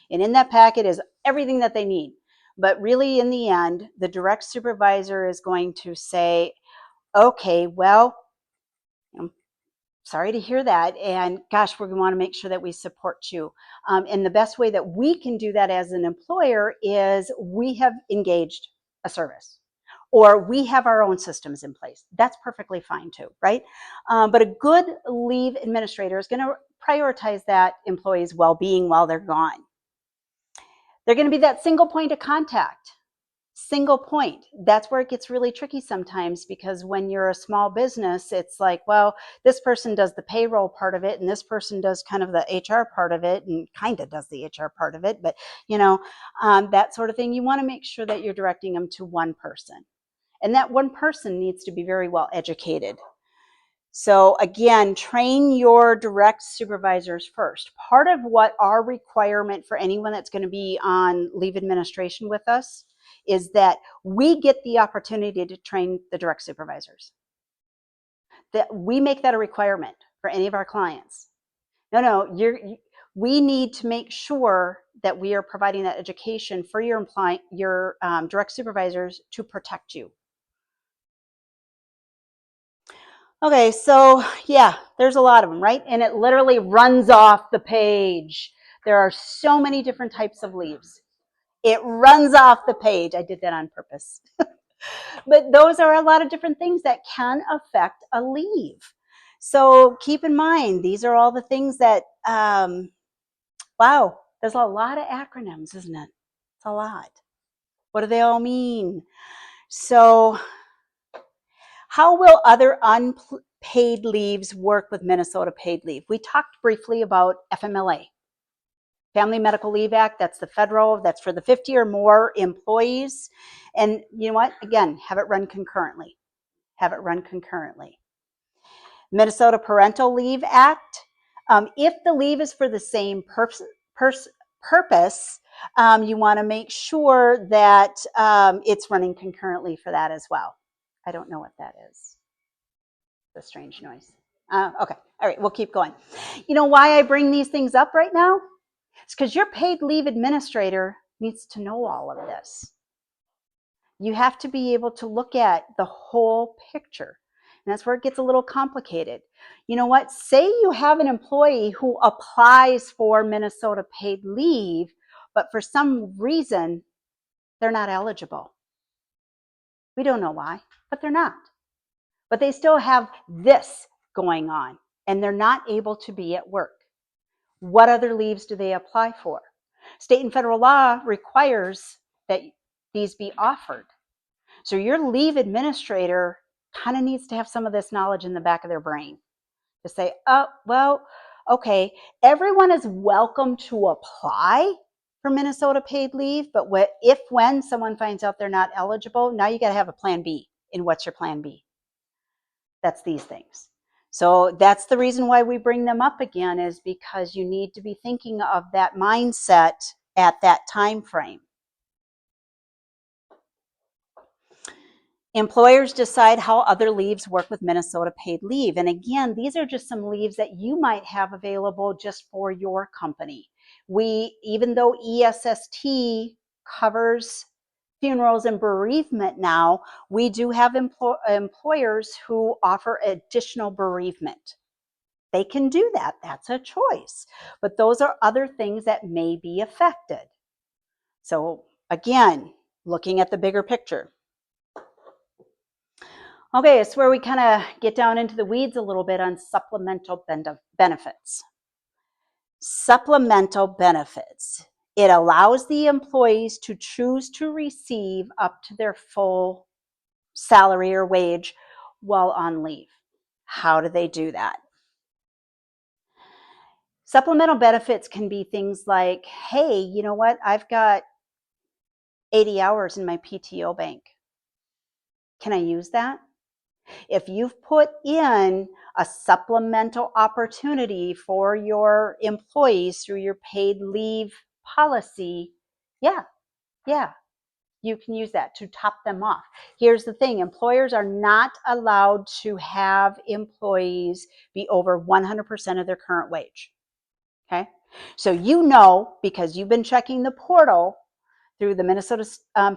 [SPEAKER 3] And in that packet is everything that they need. But really, in the end, the direct supervisor is going to say, okay, well, I'm sorry to hear that. And gosh, we're going to want to make sure that we support you. And the best way that we can do that as an employer is we have engaged a service or we have our own systems in place. That's perfectly fine too, right? But a good leave administrator is going to prioritize that employee's well-being while they're gone. They're going to be that single point of contact. Single point. That's where it gets really tricky sometimes, because when you're a small business, it's like, well, this person does the payroll part of it and this person does kind of the HR part of it and kind of does the HR part of it. But, that sort of thing, you want to make sure that you're directing them to one person. And that one person needs to be very well educated. So again, train your direct supervisors first. Part of what our requirement for anyone that's going to be on leave administration with us is that we get the opportunity to train the direct supervisors. That we make that a requirement for any of our clients. No, we need to make sure that we are providing that education for your direct supervisors to protect you. Okay, so yeah, there's a lot of them, right? And it literally runs off the page. There are so many different types of leaves. It runs off the page. I did that on purpose. But those are a lot of different things that can affect a leave. So keep in mind, these are all the things that, wow, there's a lot of acronyms, isn't it? It's a lot. What do they all mean? So how will other unpaid leaves work with Minnesota paid leave? We talked briefly about FMLA, Family Medical Leave Act. That's the federal, that's for the 50 or more employees. And you know what? Again, have it run concurrently. Have it run concurrently. Minnesota Parental Leave Act. If the leave is for the same purpose, you want to make sure that it's running concurrently for that as well. I don't know what that is. The strange noise. Okay, all right, we'll keep going. You know why I bring these things up right now? It's because your paid leave administrator needs to know all of this. You have to be able to look at the whole picture. And that's where it gets a little complicated. You know what? Say you have an employee who applies for Minnesota paid leave, but for some reason, they're not eligible. We don't know why, but they're not. But they still have this going on, and they're not able to be at work. What other leaves do they apply for? State and federal law requires that these be offered. So your leave administrator kind of needs to have some of this knowledge in the back of their brain to say, oh, well, okay, everyone is welcome to apply for Minnesota paid leave, but when someone finds out they're not eligible, now you got to have a plan B. And what's your plan B? That's these things. So that's the reason why we bring them up again, is because you need to be thinking of that mindset at that time frame. Employers decide how other leaves work with Minnesota paid leave. And again, these are just some leaves that you might have available just for your company. Even though ESST covers funerals and bereavement now, we do have employers who offer additional bereavement. They can do that. That's a choice. But those are other things that may be affected. So again, looking at the bigger picture. Okay, it's where we kind of get down into the weeds a little bit on supplemental benefits. Supplemental benefits. It allows the employees to choose to receive up to their full salary or wage while on leave. How do they do that? Supplemental benefits can be things like, hey, you know what? I've got 80 hours in my PTO bank. Can I use that? If you've put in a supplemental opportunity for your employees through your paid leave policy, yeah, You can use that to top them off. Here's the thing, employers are not allowed to have employees be over 100% of their current wage. Okay? So you know, because you've been checking the portal through the Minnesota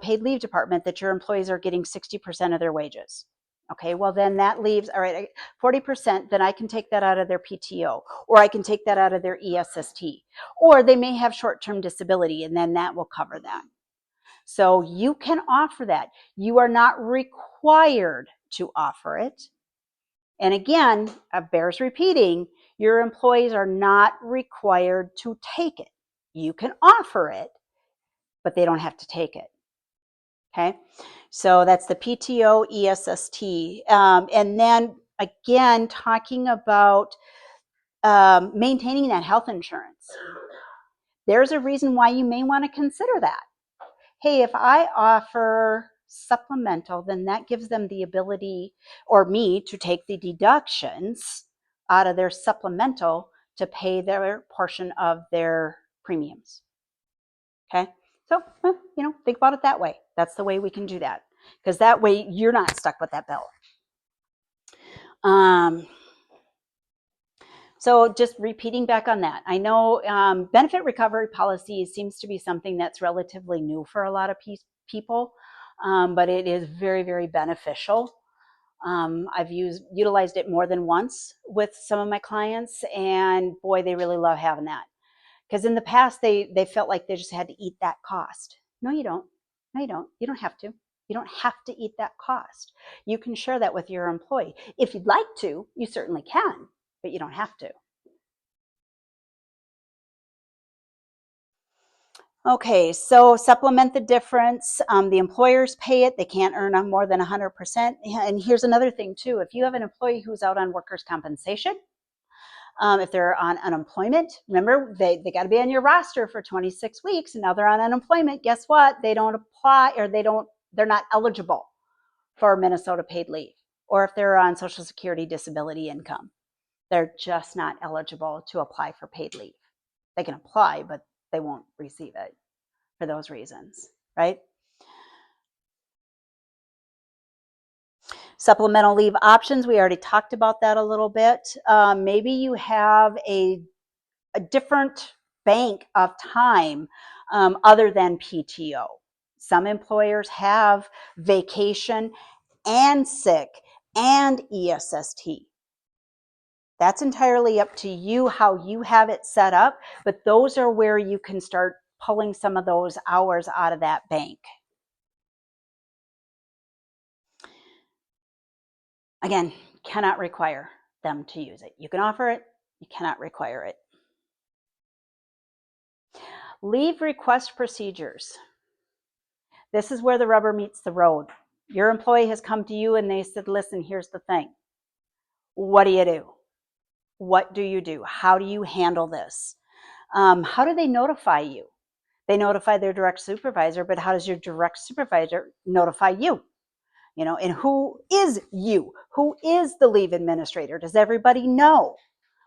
[SPEAKER 3] Paid Leave Department, that your employees are getting 60% of their wages. Okay, well then that leaves, all right, 40%, then I can take that out of their PTO, or I can take that out of their ESST, or they may have short-term disability, and then that will cover that. So you can offer that. You are not required to offer it. And again, bears repeating, your employees are not required to take it. You can offer it, but they don't have to take it. Okay, so that's the PTO, ESST. And then again, talking about maintaining that health insurance. There's a reason why you may want to consider that. Hey, if I offer supplemental, then that gives them the ability, or me, to take the deductions out of their supplemental to pay their portion of their premiums. Okay, so think about it that way. That's the way we can do that, because that way you're not stuck with that bill. So just repeating back on that, I know benefit recovery policy seems to be something that's relatively new for a lot of people, but it is very, very beneficial. I've utilized it more than once with some of my clients, and boy, they really love having that. Because in the past, they felt like they just had to eat that cost. No, you don't. No, you don't. You don't have to. You don't have to eat that cost. You can share that with your employee. If you'd like to, you certainly can, but you don't have to. Okay, so supplement the difference. The employers pay it. They can't earn on more than 100%. And here's another thing too. If you have an employee who's out on workers' compensation, if they're on unemployment, remember, they got to be on your roster for 26 weeks, and now they're on unemployment. Guess what? They don't apply, or they're not eligible for Minnesota paid leave. Or if they're on Social Security disability income, they're just not eligible to apply for paid leave. They can apply, but they won't receive it for those reasons, right? Supplemental leave options, we already talked about that a little bit. Maybe you have a different bank of time other than PTO. Some employers have vacation and sick and ESST. That's entirely up to you how you have it set up, but those are where you can start pulling some of those hours out of that bank. Again, cannot require them to use it. You can offer it, you cannot require it. Leave request procedures. This is where the rubber meets the road. Your employee has come to you and they said, listen, here's the thing. What do you do? What do you do? How do you handle this? How do they notify you? They notify their direct supervisor, but how does your direct supervisor notify you? And who is you? Who is the leave administrator? Does everybody know?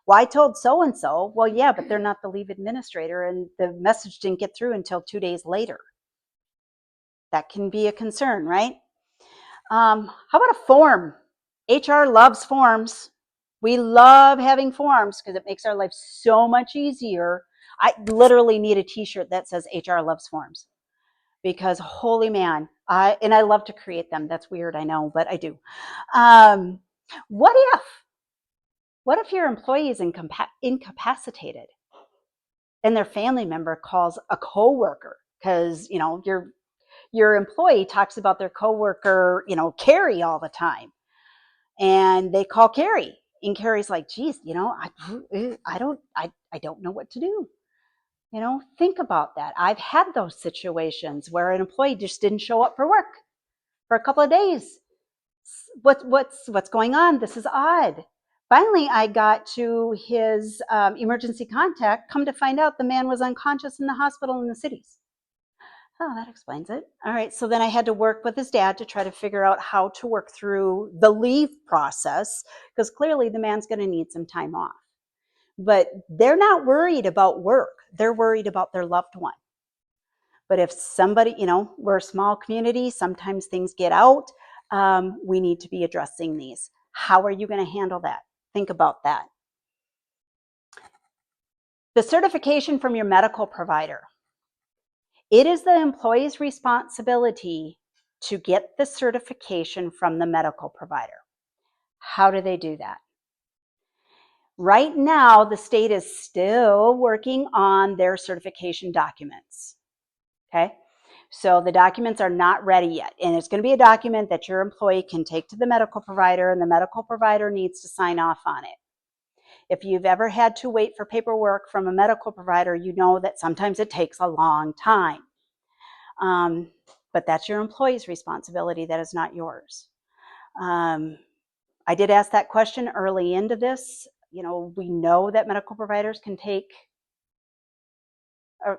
[SPEAKER 3] Well, I told so-and-so. Well, yeah, but they're not the leave administrator, and the message didn't get through until 2 days later. That can be a concern, right? How about a form? HR loves forms. We love having forms because it makes our life so much easier. I literally need a t-shirt that says HR loves forms, because holy man, I love to create them. That's weird, I know, but I do. What if your employee is incapacitated and their family member calls a coworker? Because your employee talks about their coworker, Carrie, all the time, and they call Carrie, and Carrie's like, geez, I don't know what to do. Think about that. I've had those situations where an employee just didn't show up for work for a couple of days. What's going on? This is odd. Finally, I got to his emergency contact. Come to find out, the man was unconscious in the hospital in the cities. Oh, that explains it. All right, so then I had to work with his dad to try to figure out how to work through the leave process, because clearly the man's going to need some time off. But they're not worried about work. They're worried about their loved one. But if somebody, we're a small community, sometimes things get out. We need to be addressing these. How are you going to handle that? Think about that. The certification from your medical provider. It is the employee's responsibility to get the certification from the medical provider. How do they do that? Right now, the state is still working on their certification documents. Okay? So the documents are not ready yet. And it's going to be a document that your employee can take to the medical provider, and the medical provider needs to sign off on it. If you've ever had to wait for paperwork from a medical provider, you know that sometimes it takes a long time. But that's your employee's responsibility. That is not yours. I did ask that question early into this. We know that medical providers can take a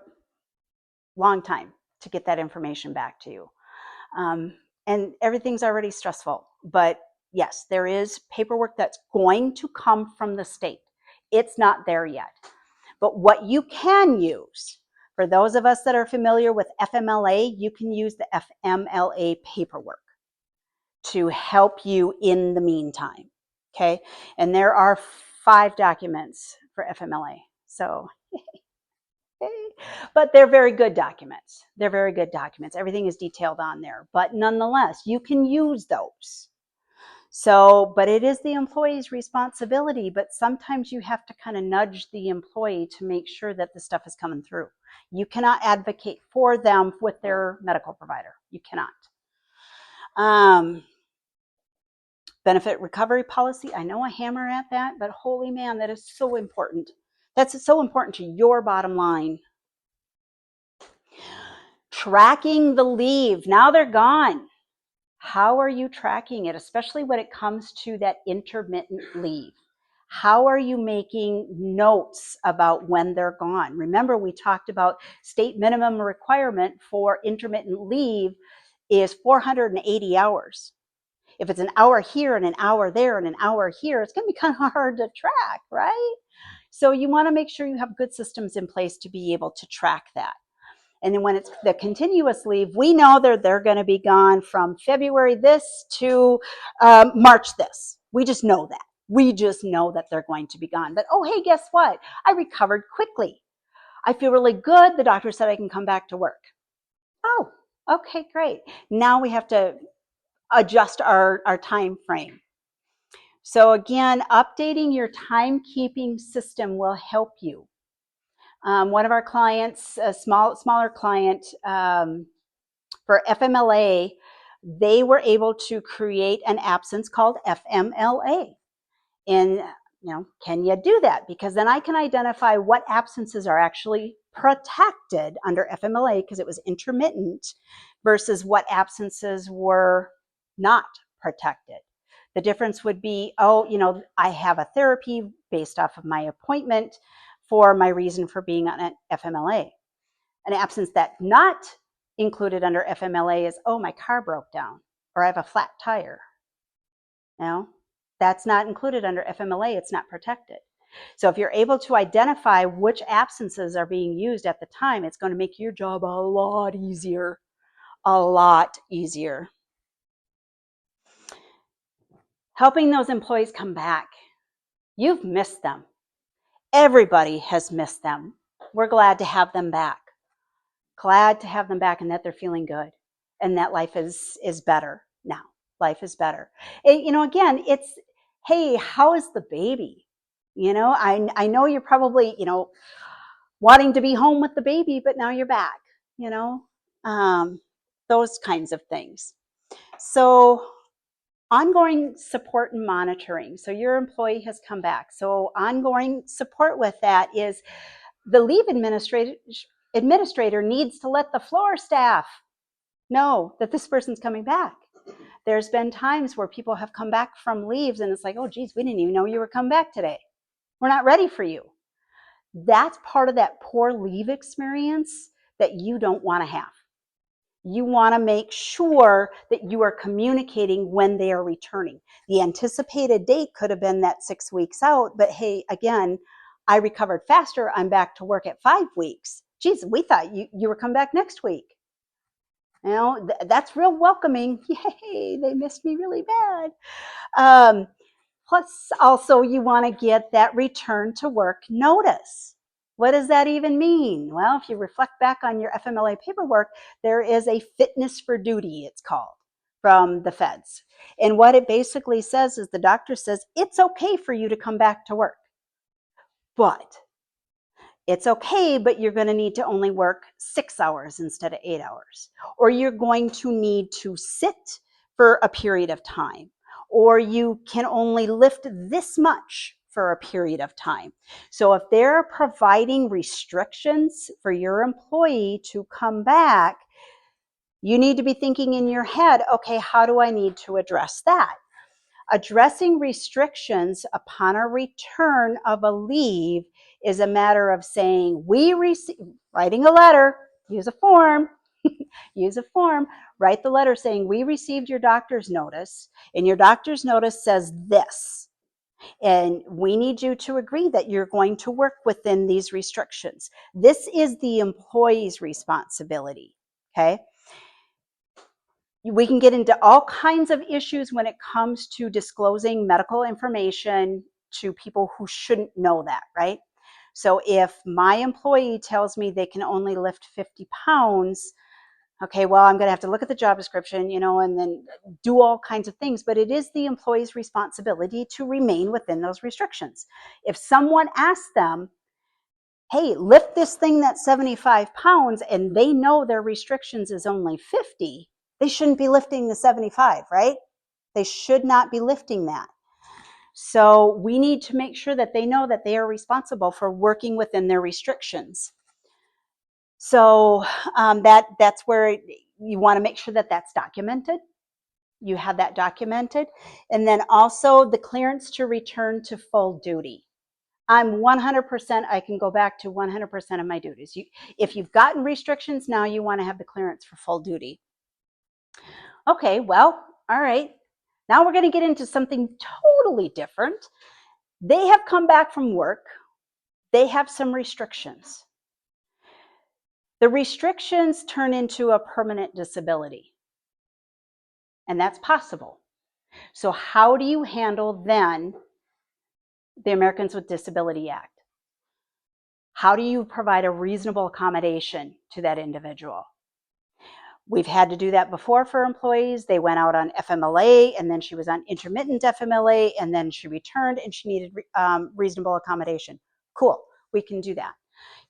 [SPEAKER 3] long time to get that information back to you. And everything's already stressful. But yes, there is paperwork that's going to come from the state. It's not there yet. But what you can use, for those of us that are familiar with FMLA, you can use the FMLA paperwork to help you in the meantime. Okay? And there are 5 documents for FMLA. So, but they're very good documents. They're very good documents. Everything is detailed on there. But nonetheless, you can use those. So, but it is the employee's responsibility, but sometimes you have to kind of nudge the employee to make sure that the stuff is coming through. You cannot advocate for them with their medical provider. You cannot. Benefit recovery policy. I know I hammer at that, but holy man, that is so important. That's so important to your bottom line. Tracking the leave. Now they're gone. How are you tracking it, especially when it comes to that intermittent leave? How are you making notes about when they're gone? Remember, we talked about state minimum requirement for intermittent leave is 480 hours. If it's an hour here and an hour there and an hour here, it's going to be kind of hard to track, right? So you want to make sure you have good systems in place to be able to track that. And then when it's the continuous leave, we know they're going to be gone from February this to March this. We just know that. We just know that they're going to be gone. But oh, hey, guess what? I recovered quickly. I feel really good. The doctor said I can come back to work. Oh, okay, great. Now we have to adjust our time frame. So again, updating your timekeeping system will help you. One of our clients, a smaller client, for FMLA, they were able to create an absence called FMLA. And, can you do that? Because then I can identify what absences are actually protected under FMLA because it was intermittent versus what absences were not protected. The difference would be, I have a therapy based off of my appointment for my reason for being on an FMLA. An absence that not included under FMLA is, my car broke down or I have a flat tire. That's not included under FMLA. It's not protected. So if you're able to identify which absences are being used at the time, it's going to make your job a lot easier. A lot easier. Helping those employees come back. You've missed them. Everybody has missed them. We're glad to have them back. Glad to have them back and that they're feeling good and that life is better now. Life is better. And, again, it's, hey, how is the baby? I know you're probably, wanting to be home with the baby, but now you're back, those kinds of things. So ongoing support and monitoring. So your employee has come back. So ongoing support with that is the leave administrator needs to let the floor staff know that this person's coming back. There's been times where people have come back from leaves and it's like, oh, geez, we didn't even know you were coming back today. We're not ready for you. That's part of that poor leave experience that you don't want to have. You want to make sure that you are communicating when they are returning. The anticipated date could have been that 6 weeks out, but hey, again, I recovered faster. I'm back to work at 5 weeks. geez, we thought you were coming back next week. You know, that's real welcoming. Yay, they missed me really bad. Plus, also, you want to get that return to work notice. What does that even mean? Well, if you reflect back on your FMLA paperwork, there is a fitness for duty, it's called, from the feds. And what it basically says is the doctor says it's okay for you to come back to work, but it's okay, but you're going to need to only work 6 hours instead of 8 hours. Or you're going to need to sit for a period of time. Or you can only lift this much for a period of time. So if they're providing restrictions for your employee to come back, you need to be thinking in your head, okay, how do I need to address that? Addressing restrictions upon a return of a leave is a matter of saying, writing a letter, use a form, write the letter saying, we received your doctor's notice, and your doctor's notice says this. And we need you to agree that you're going to work within these restrictions. This is the employee's responsibility, okay? We can get into all kinds of issues when it comes to disclosing medical information to people who shouldn't know that, right? So if my employee tells me they can only lift 50 pounds, okay, well, I'm going to have to look at the job description, you know, and then do all kinds of things. But it is the employee's responsibility to remain within those restrictions. If someone asks them, hey, lift this thing that's 75 pounds, and they know their restrictions is only 50, they shouldn't be lifting the 75, right? They should not be lifting that. So we need to make sure that they know that they are responsible for working within their restrictions. So that's where you want to make sure that that's documented. You have that documented. And then also the clearance to return to full duty. I'm 100%, I can go back to 100% of my duties. If you've gotten restrictions, now you want to have the clearance for full duty. Okay, well, all right. Now we're going to get into something totally different. They have come back from work. They have some restrictions. The restrictions turn into a permanent disability, and that's possible. So how do you handle then the Americans with Disability Act? How do you provide a reasonable accommodation to that individual? We've had to do that before for employees. They went out on FMLA, and then she was on intermittent FMLA, and then she returned and she needed reasonable accommodation. Cool, we can do that.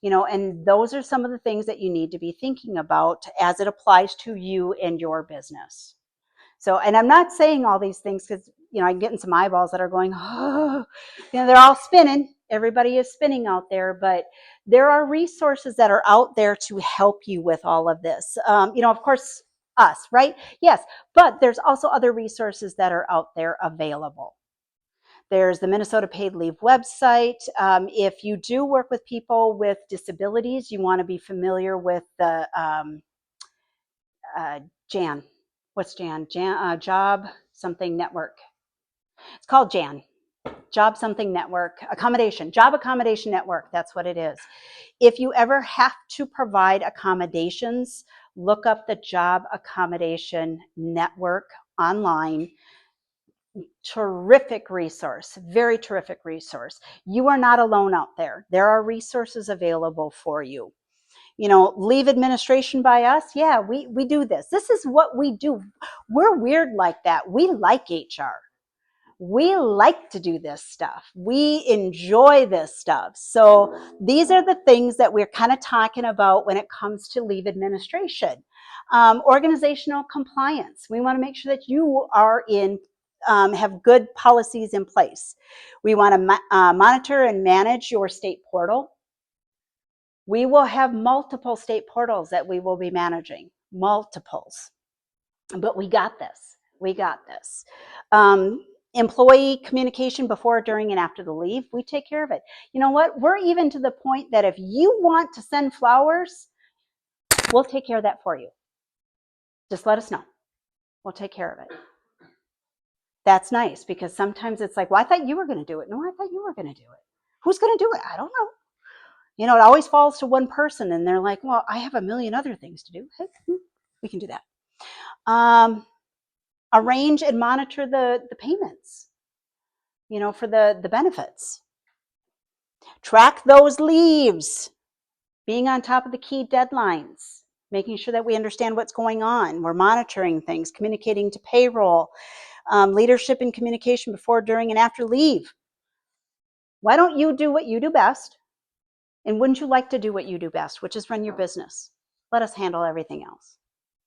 [SPEAKER 3] You know, and those are some of the things that you need to be thinking about as it applies to you and your business. So, and I'm not saying all these things because, you know, I'm getting some eyeballs that are going, oh, you know, they're all spinning. Everybody is spinning out there, but there are resources that are out there to help you with all of this. You know, of course, us, right? Yes, but there's also other resources that are out there available. There's the Minnesota Paid Leave website. If you do work with people with disabilities, you want to be familiar with the JAN. What's JAN? Job something network. It's called JAN. Job something network. Accommodation. Job accommodation network. That's what it is. If you ever have to provide accommodations, look up the Job Accommodation Network online. Terrific resource, very terrific resource. You are not alone out there. There are resources available for you. You know, leave administration by us. Yeah, we do this. This is what we do. We're weird like that. We like HR. We like to do this stuff. We enjoy this stuff. So these are the things that we're kind of talking about when it comes to leave administration. Organizational compliance. We want to make sure that you are have good policies in place. We want to monitor and manage your state portal. We will have multiple state portals that we will be managing, multiples. But we got this. We got this. Employee communication before, during, and after the leave, we take care of it. You know what? We're even to the point that if you want to send flowers, we'll take care of that for you. Just let us know. We'll take care of it. That's nice because sometimes it's like, well, I thought you were going to do it. No, I thought you were going to do it. Who's going to do it? I don't know. You know, it always falls to one person and they're like, well, I have a million other things to do. Hey, we can do that. Arrange and monitor the payments, you know, for the benefits. Track those leaves, being on top of the key deadlines, making sure that we understand what's going on. We're monitoring things, communicating to payroll, leadership and communication before, during, and after leave. Why don't you do what you do best? And wouldn't you like to do what you do best, which is run your business? Let us handle everything else.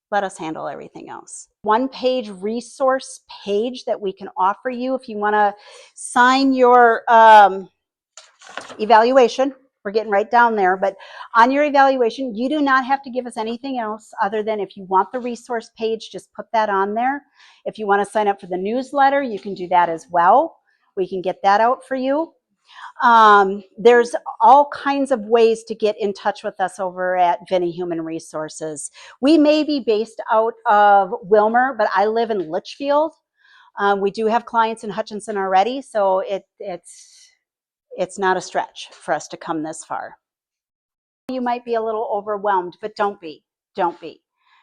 [SPEAKER 3] Let us handle everything else. One-page resource page that we can offer you if you want to sign your evaluation. We're getting right down there, but on your evaluation, you do not have to give us anything else other than if you want the resource page, just put that on there. If you want to sign up for the newsletter, you can do that as well. We can get that out for you. There's all kinds of ways to get in touch with us over at Vinna Human Resources. We may be based out of Wilmer, but I live in Litchfield. We do have clients in Hutchinson already, so it's not a stretch for us to come this far. You might be a little overwhelmed, but don't be. Don't be.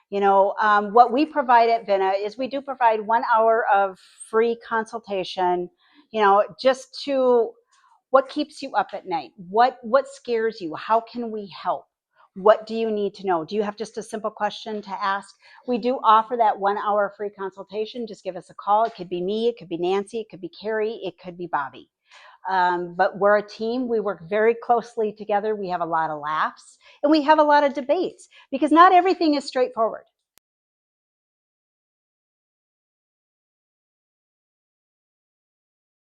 [SPEAKER 3] You know, what we provide at Vinna is we do provide 1 hour of free consultation, you know, just to what keeps you up at night? What scares you? How can we help? What do you need to know? Do you have just a simple question to ask? We do offer that 1 hour free consultation. Just give us a call. It could be me, it could be Nancy, it could be Carrie, it could be Bobby. But we're a team. We work very closely together. We have a lot of laughs and we have a lot of debates because not everything is straightforward.